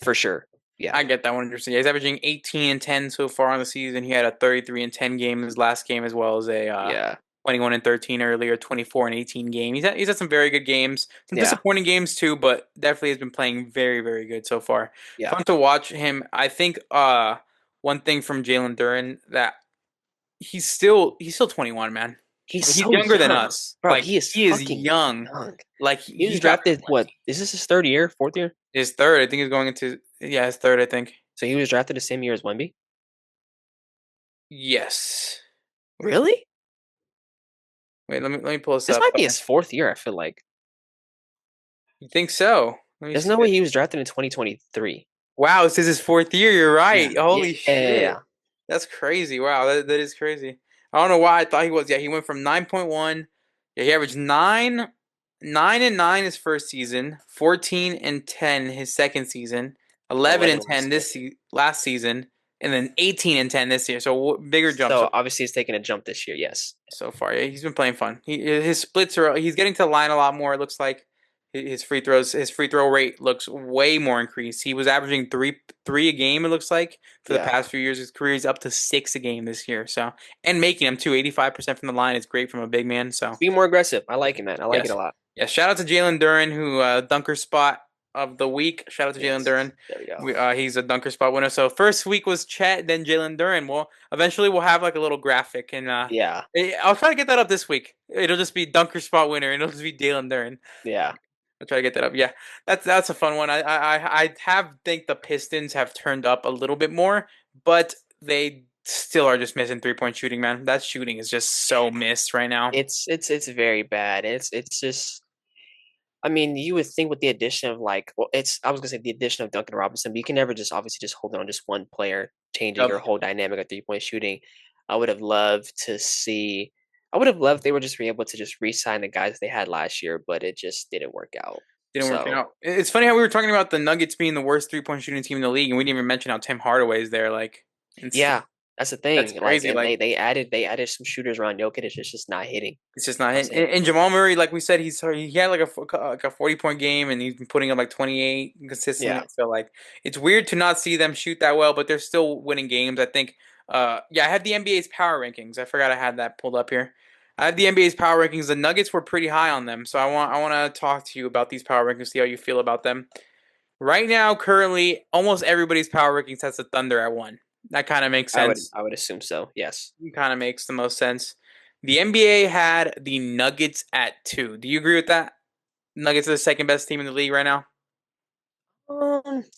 Speaker 2: for sure. Yeah,
Speaker 1: I get that 100%. Yeah, he's averaging 18 and 10 so far on the season. He had a 33 and 10 game in his last game, as well as a
Speaker 2: yeah,
Speaker 1: 21 and 13 earlier, 24 and 18 game. He's had some very good games, some
Speaker 2: yeah,
Speaker 1: disappointing games too, but definitely has been playing very, very good so far.
Speaker 2: yeah.
Speaker 1: Fun to watch him. I think one thing from Jalen Duren that he's still 21, man.
Speaker 2: He's
Speaker 1: Like, he's
Speaker 2: so
Speaker 1: younger than
Speaker 2: young,
Speaker 1: us.
Speaker 2: bro.
Speaker 1: Like
Speaker 2: He is
Speaker 1: he is
Speaker 2: fucking
Speaker 1: young.
Speaker 2: young.
Speaker 1: Like
Speaker 2: He was
Speaker 1: he got
Speaker 2: drafted. What is this his third year, fourth year?
Speaker 1: his third. I think he's going into his third. I think.
Speaker 2: So he was drafted the same year as Wemby.
Speaker 1: Yes.
Speaker 2: Really?
Speaker 1: Wait, let me pull this
Speaker 2: This
Speaker 1: up.
Speaker 2: might be his fourth year. I feel like
Speaker 1: You think so? Let me
Speaker 2: there's
Speaker 1: see
Speaker 2: no way
Speaker 1: it.
Speaker 2: he was drafted in 2023.
Speaker 1: Wow, this is his fourth year. You're
Speaker 2: Yeah,
Speaker 1: right.
Speaker 2: yeah,
Speaker 1: Holy
Speaker 2: yeah, yeah,
Speaker 1: shit.
Speaker 2: yeah.
Speaker 1: That's crazy. Wow, that is crazy. I don't know why I thought he was. Yeah, he went from 9.1. Yeah, he averaged 9 and 9 his first season, 14 and 10 his second season, 11
Speaker 2: 11
Speaker 1: and
Speaker 2: last
Speaker 1: 10
Speaker 2: year.
Speaker 1: last season, and then 18 and 10 this year. So bigger jump
Speaker 2: So obviously he's taking a jump this year. Yes.
Speaker 1: so far. Yeah, he's been playing fun. His splits are he's getting to the line a lot more. It looks like his free throw rate looks way more increased. He was averaging three a game. It looks like for the
Speaker 2: Yeah.
Speaker 1: past few years. His career is up to six a game this year. So and making them too. 85% from the line is great from a big man. So
Speaker 2: Be more aggressive. I like it, man. I like it a
Speaker 1: yes,
Speaker 2: lot.
Speaker 1: yes. Shout out to Jalen Duren, who dunker spot of the week. Shout out to Jalen
Speaker 2: Yes.
Speaker 1: Duren.
Speaker 2: There we go.
Speaker 1: He's a dunker spot winner. So first week was Chet, then Jalen Duren. Well, eventually we'll have like a little graphic, and
Speaker 2: Yeah.
Speaker 1: I'll try to get that up this week. It'll just be dunker spot winner, and it'll just be Jalen Duren.
Speaker 2: Yeah.
Speaker 1: I'll try to get that up. Yeah, that's a fun one. I have think the Pistons have turned up a little bit more, but they still are just missing 3-point shooting. Man, that shooting is just so missed right now.
Speaker 2: It's very bad. It's just I mean, you would think with the addition of like, well, it's I was gonna say the addition of Duncan Robinson, but you can never just obviously just hold on just one player changing
Speaker 1: Yep.
Speaker 2: your whole dynamic of 3-point shooting. I would have loved to see. I would have loved if they were just be able to just re-sign the guys they had last year, but it just didn't work out.
Speaker 1: Didn't work
Speaker 2: So
Speaker 1: out. It's funny how we were talking about the Nuggets being the worst 3-point shooting team in the league, and we didn't even mention how Tim Hardaway is there. Like,
Speaker 2: yeah, that's the
Speaker 1: that's
Speaker 2: thing. Like,
Speaker 1: crazy.
Speaker 2: and
Speaker 1: Like,
Speaker 2: they added some shooters around Jokic. It's just not hitting.
Speaker 1: it's just not
Speaker 2: I'm
Speaker 1: hitting.
Speaker 2: saying,
Speaker 1: And Jamal Murray, like we said, he had like a 40-point game, and he's been putting up like 28 consistently.
Speaker 2: yeah,
Speaker 1: I feel like it's weird to not see them shoot that well, but they're still winning games. I think. Yeah, I have the NBA's power rankings. I forgot I had that pulled up here. I have the NBA's power rankings. The Nuggets were pretty high on them, so I want to talk to you about these power rankings, see how you feel about them. Right now, currently, almost everybody's power rankings has the Thunder at one. That kind of makes sense.
Speaker 2: I would assume so. Yes.
Speaker 1: Kind of makes the most sense. The NBA had the Nuggets at two. Do you agree with that? Nuggets are the second best team in the league right now.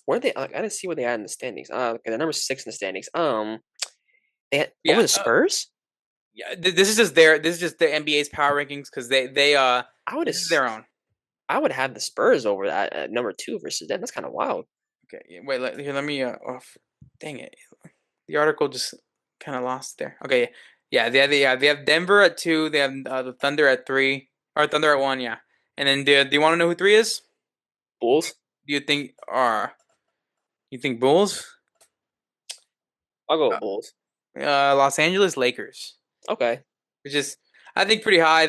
Speaker 2: Where they? Like, I didn't see what they had in the standings. Okay, they're number 6 in the standings. They had over
Speaker 1: Yeah,
Speaker 2: the Spurs.
Speaker 1: yeah. This is just their. This is just the NBA's power rankings because they
Speaker 2: I would
Speaker 1: this is their own.
Speaker 2: I would have the Spurs over that at number 2 versus them. That's kind of wild.
Speaker 1: Okay, yeah, wait. Here, let me. Dang it, the article just kind of lost there. Okay, yeah. They have Denver at two. They have the Thunder at three, or Thunder at one. Yeah, and then do you want to know who three is?
Speaker 2: Bulls.
Speaker 1: Do you think are you think Bulls?
Speaker 2: I'll go
Speaker 1: Uh,
Speaker 2: with Bulls.
Speaker 1: Los Angeles Lakers,
Speaker 2: Okay.
Speaker 1: which is I think pretty high.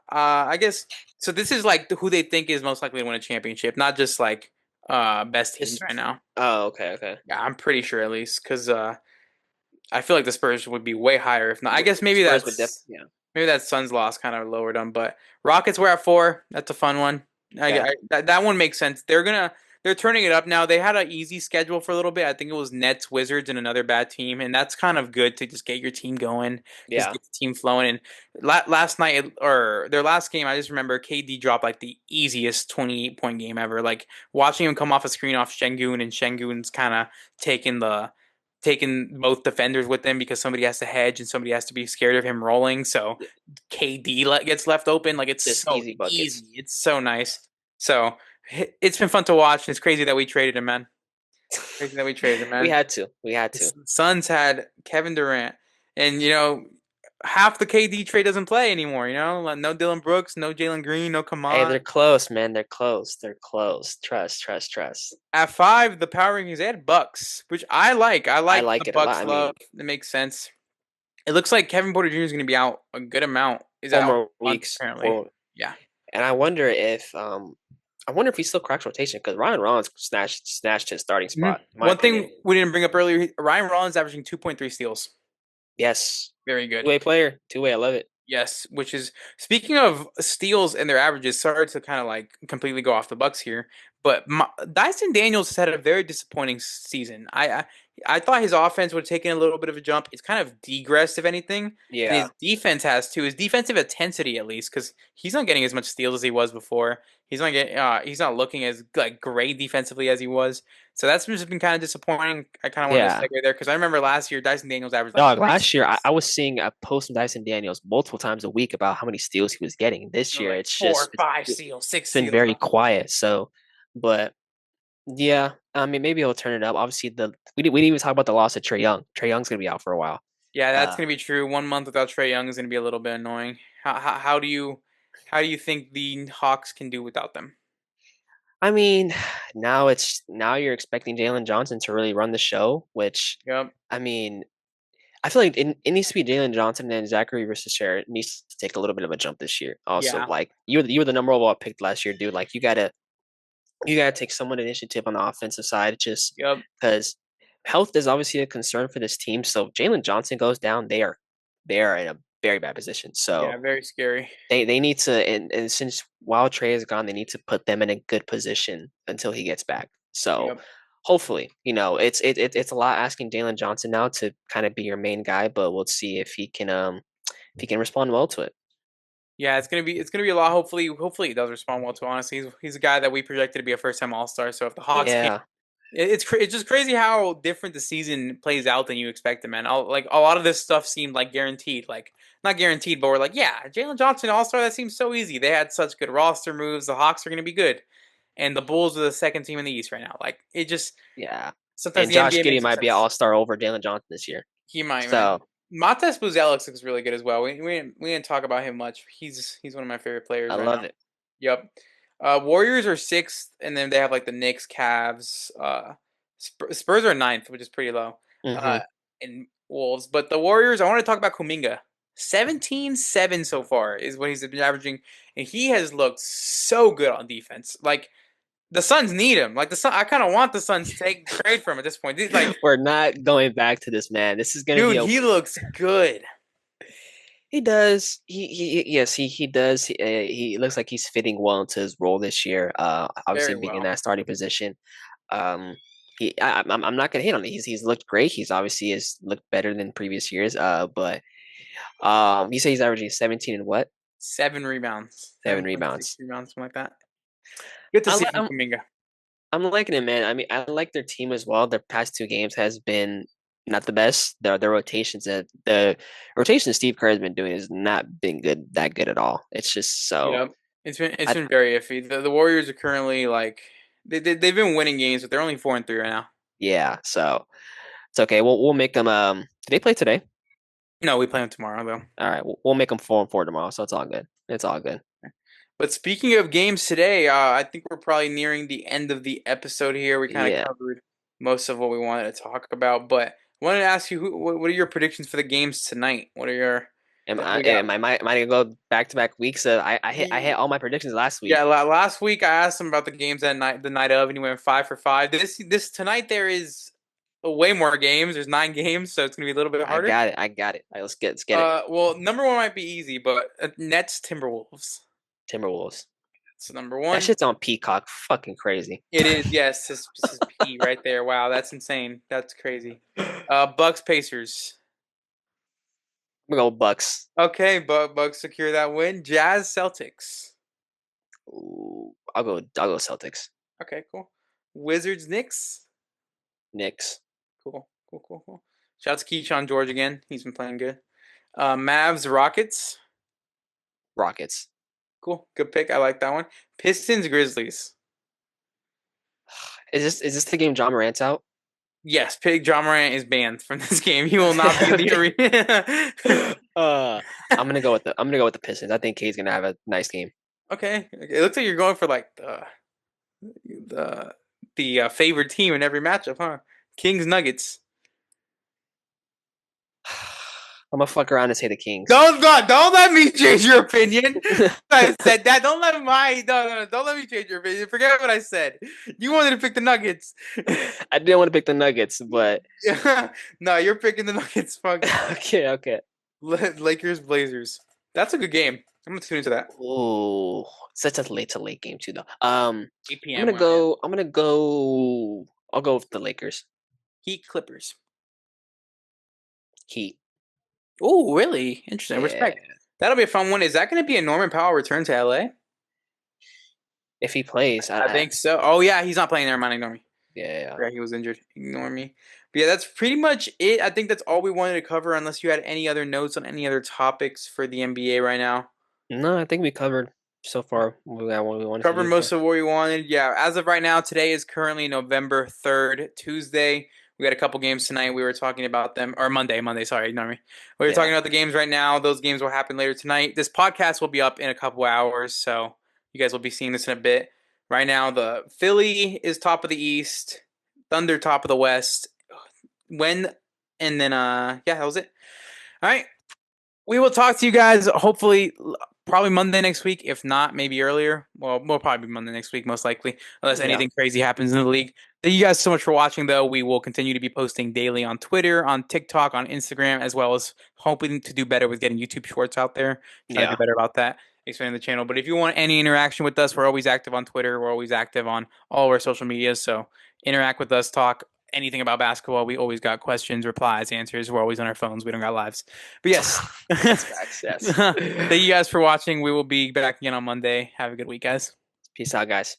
Speaker 1: I guess so. This is like who they think is most likely to win a championship, not just like best teams
Speaker 2: Just.
Speaker 1: right now.
Speaker 2: Oh, okay, okay.
Speaker 1: Yeah, I'm pretty sure at least because I feel like the Spurs would be way higher if not. I guess
Speaker 2: Spurs would definitely. Yeah.
Speaker 1: maybe that Suns loss kind of lowered them, but Rockets were at four. That's a fun one.
Speaker 2: Yeah,
Speaker 1: That one makes sense. They're turning it up now. They had an easy schedule for a little bit. I think it was Nets, Wizards, and another bad team, and that's kind of good to just get your team going, just
Speaker 2: yeah.
Speaker 1: get the team flowing. And last night or their last game, I just remember KD dropped like the easiest 28-point game ever. Like watching him come off a screen off Şengün, and Şengün's kind of taking both defenders with them because somebody has to hedge and somebody has to be scared of him rolling. So KD gets left open. Like it's
Speaker 2: Just
Speaker 1: so
Speaker 2: easy buckets.
Speaker 1: easy. It's so nice. So it's been fun to watch. It's crazy that we traded him, man. Crazy that we traded him,
Speaker 2: We
Speaker 1: man.
Speaker 2: had to. We had
Speaker 1: The
Speaker 2: to.
Speaker 1: Suns had Kevin Durant, and half the KD trade doesn't play anymore. Like, no Dylan Brooks, no Jalen Green, no
Speaker 2: Hey,
Speaker 1: Kaman.
Speaker 2: they're close, man. They're close. They're close. Trust, trust, trust.
Speaker 1: At five, the power rankings they had Bucks, which I like. I
Speaker 2: I
Speaker 1: like the
Speaker 2: like it a lot.
Speaker 1: Bucks
Speaker 2: I mean,
Speaker 1: love. It makes sense. It looks like Kevin Porter Jr. is going to be out a good amount. Is
Speaker 2: 4
Speaker 1: out
Speaker 2: more
Speaker 1: a month
Speaker 2: weeks.
Speaker 1: apparently.
Speaker 2: For
Speaker 1: Yeah.
Speaker 2: and I wonder if he still cracks rotation because Ryan Rollins snatched his starting spot, in my
Speaker 1: One
Speaker 2: opinion.
Speaker 1: thing we didn't bring up earlier: Ryan Rollins averaging 2.3 steals.
Speaker 2: Yes.
Speaker 1: Very good.
Speaker 2: Two-way player. Two-way, I love it.
Speaker 1: Yes, which is speaking of steals and their averages. Sorry to kind of like completely go off the Bucks here, but Dyson Daniels has had a very disappointing season. I thought his offense would have taken a little bit of a jump. It's kind of degressed, if anything, and
Speaker 2: Yeah.
Speaker 1: his defense has too. His defensive intensity, at least, because he's not getting as much steals as he was before. He's not looking as like great defensively as he was. So that's just been kind of disappointing. I kind of wanted to
Speaker 2: Yeah.
Speaker 1: segue there because I remember last year Dyson Daniels averaged like
Speaker 2: Dog,
Speaker 1: three
Speaker 2: last year I
Speaker 1: steals.
Speaker 2: was seeing a post from Dyson Daniels multiple times a week about how many steals he was getting. This
Speaker 1: Or
Speaker 2: year,
Speaker 1: like
Speaker 2: it's
Speaker 1: four,
Speaker 2: just
Speaker 1: five
Speaker 2: it's
Speaker 1: steals, six
Speaker 2: been
Speaker 1: steals.
Speaker 2: very quiet. So, but yeah, I mean, maybe he'll turn it up. Obviously, we didn't even talk about the loss of Trey Young. Trey Young's gonna be out for a while.
Speaker 1: Yeah, that's
Speaker 2: Uh,
Speaker 1: gonna be true. 1 month without Trey Young is gonna be a little bit annoying. How do you think the Hawks can do without them?
Speaker 2: I mean, now you're expecting Jalen Johnson to really run the show, which
Speaker 1: Yep.
Speaker 2: I mean, I feel like it needs to be Jalen Johnson and Zachary Risser needs to take a little bit of a jump this year. Also,
Speaker 1: Yeah.
Speaker 2: like you were the number one pick last year, dude. Like you gotta take somewhat initiative on the offensive side, just
Speaker 1: Yep.
Speaker 2: because health is obviously a concern for this team. So if Jalen Johnson goes down, they are in a very bad position.
Speaker 1: Yeah.
Speaker 2: So
Speaker 1: Very scary.
Speaker 2: they need to and since while Trey is gone, they need to put them in a good position until he gets back. So
Speaker 1: Yep.
Speaker 2: hopefully, it's a lot asking Jalen Johnson now to kind of be your main guy, but we'll see if he can respond well to it.
Speaker 1: Yeah, it's gonna be a lot. Hopefully he does respond well to it. Honestly, he's a guy that we projected to be a first time All Star. So if the Hawks can't,
Speaker 2: Yeah,
Speaker 1: it's just crazy how different the season plays out than you expected, man. Like a lot of this stuff seemed like guaranteed, like not guaranteed, but we're like, yeah, Jalen Johnson All Star. That seems so easy. They had such good roster moves. The Hawks are gonna be good, and the Bulls are the second team in the East right now. Like it just
Speaker 2: yeah.
Speaker 1: sometimes
Speaker 2: And
Speaker 1: the
Speaker 2: Josh
Speaker 1: NBA
Speaker 2: Giddey
Speaker 1: makes no
Speaker 2: might be an
Speaker 1: sense.
Speaker 2: all-star over Jalen Johnson this year.
Speaker 1: He might, man.
Speaker 2: So
Speaker 1: Matas Buzelis looks really good as well. We didn't talk about him much. He's one of my favorite
Speaker 2: I
Speaker 1: players right
Speaker 2: love
Speaker 1: now.
Speaker 2: it.
Speaker 1: Yep. Warriors are sixth, and then they have like the Knicks, Cavs. Spurs are ninth, which is pretty low. Uh,
Speaker 2: Hmm.
Speaker 1: and Wolves, but the Warriors. I want to talk about Kuminga. 17-7 so far is what he's been averaging, and he has looked so good on defense. Like the Suns need him. Like the Sun, I kind of want the Suns to take trade for him at this point. Like,
Speaker 2: We're not going back to this man. This is gonna be
Speaker 1: dude,
Speaker 2: a
Speaker 1: he looks good.
Speaker 2: He does. Yes, he does. He looks like he's fitting well into his role this year. Obviously
Speaker 1: Very
Speaker 2: being in
Speaker 1: well.
Speaker 2: that starting position. Um, I'm not gonna hate on it. He's looked great. He's obviously has looked better than previous years. But you say he's averaging 17 and what?
Speaker 1: 7 rebounds,
Speaker 2: Seven
Speaker 1: 7.6
Speaker 2: rebounds.
Speaker 1: rebounds, something like that. Good to
Speaker 2: I
Speaker 1: see
Speaker 2: li-
Speaker 1: from Kuminga.
Speaker 2: I'm liking it, man. I mean, I like their team as well. Their past two games has been not the best. The rotation Steve Kerr has been doing has not been that good at all. It's just so.
Speaker 1: Yep. It's
Speaker 2: I
Speaker 1: been very iffy. The Warriors are currently like they've been winning games, but they're only 4-3 right now.
Speaker 2: Yeah, so it's okay. We'll make them. Do they play today?
Speaker 1: No, we play them tomorrow though.
Speaker 2: All right, we'll make them 4-4 tomorrow. So it's all good. It's all good.
Speaker 1: But speaking of games today, I think we're probably nearing the end of the episode here. We kind of
Speaker 2: Yeah.
Speaker 1: covered most of what we wanted to talk about, but I wanted to ask you, what are your predictions for the games tonight? What are your
Speaker 2: Am
Speaker 1: like
Speaker 2: I
Speaker 1: we got?
Speaker 2: am I gonna go back to back weeks? I hit all my predictions last week.
Speaker 1: Yeah, last week I asked him about the games that night, the night of, and he went 5 for 5. This tonight there is way more games. There's 9 games, so it's gonna be a little bit
Speaker 2: I
Speaker 1: harder.
Speaker 2: got it. I got it. All right, let's get it.
Speaker 1: Well, number one might be easy, but Nets Timberwolves.
Speaker 2: Timberwolves.
Speaker 1: So number
Speaker 2: That
Speaker 1: one,
Speaker 2: shit's on Peacock. Fucking crazy.
Speaker 1: it is yes. This is P right there. Wow, that's insane. That's crazy. Bucks Pacers.
Speaker 2: I'm gonna go Bucks.
Speaker 1: Okay, but Bucks secure that win. Jazz Celtics.
Speaker 2: Ooh, I'll go Celtics.
Speaker 1: Okay, cool. Wizards Knicks.
Speaker 2: Knicks.
Speaker 1: Cool, cool, cool, cool. Shout out to Keyshawn George again. He's been playing good. Mavs Rockets.
Speaker 2: Rockets.
Speaker 1: Cool, good pick. I like that one. Pistons Grizzlies.
Speaker 2: Is this the game John Morant's out?
Speaker 1: Yes, Pig John Morant is banned from this game. He will not be in the
Speaker 2: Okay.
Speaker 1: arena.
Speaker 2: Uh, I'm gonna go with the Pistons. I think Kate's gonna have a nice game.
Speaker 1: Okay, it looks like you're going for like the favored team in every matchup, huh? Kings Nuggets.
Speaker 2: I'm gonna fuck around and say the Kings.
Speaker 1: Don't let me change your opinion. I said that. Don't let my no, don't let me change your opinion. Forget what I said. You wanted to pick the Nuggets.
Speaker 2: I didn't want to pick the Nuggets, but
Speaker 1: No, you're picking the Nuggets. Fuck
Speaker 2: okay, okay.
Speaker 1: Lakers Blazers. That's a good game. I'm gonna tune into that.
Speaker 2: Ooh, such a late game too, though.
Speaker 1: 8
Speaker 2: I'm
Speaker 1: p.m.
Speaker 2: gonna
Speaker 1: where I am.
Speaker 2: go. I'm gonna go. I'll go with the Lakers.
Speaker 1: Heat Clippers.
Speaker 2: Heat.
Speaker 1: Oh, really? Interesting.
Speaker 2: Yeah.
Speaker 1: Respect. That'll be a fun one. Is that going to be a Norman Powell return to LA?
Speaker 2: If he plays,
Speaker 1: I think so. Oh yeah, he's not playing there. Mind, ignore me.
Speaker 2: yeah.
Speaker 1: Yeah, he was injured. Ignore me. But yeah, that's pretty much it. I think that's all we wanted to cover. Unless you had any other notes on any other topics for the NBA right now.
Speaker 2: No, I think we covered so far what we wanted to
Speaker 1: Covered
Speaker 2: do
Speaker 1: most
Speaker 2: here.
Speaker 1: of what we wanted. Yeah, as of right now, today is currently November 3rd, Tuesday. We got a couple games tonight. We were talking about them, or Monday, sorry, ignore me. We were
Speaker 2: Yeah.
Speaker 1: talking about the games right now. Those games will happen later tonight. This podcast will be up in a couple hours, so you guys will be seeing this in a bit. Right now, the Philly is top of the East, Thunder top of the West. When and then yeah, that was it. All right. We will talk to you guys hopefully probably Monday next week. If not, maybe earlier. Well, we'll probably be Monday next week, most likely, unless
Speaker 2: Yeah.
Speaker 1: anything crazy happens in the league. Thank you guys so much for watching, though. We will continue to be posting daily on Twitter, on TikTok, on Instagram, as well as hoping to do better with getting YouTube shorts out there. Trying to do
Speaker 2: Yeah.
Speaker 1: better about that, expanding the channel. But if you want any interaction with us, we're always active on Twitter. We're always active on all of our social medias. So interact with us, talk anything about basketball. We always got questions, replies, answers. We're always on our phones. We don't got lives. But yes.
Speaker 2: That's facts. Yes.
Speaker 1: Thank you guys for watching. We will be back again on Monday. Have a good week, guys.
Speaker 2: Peace out, guys.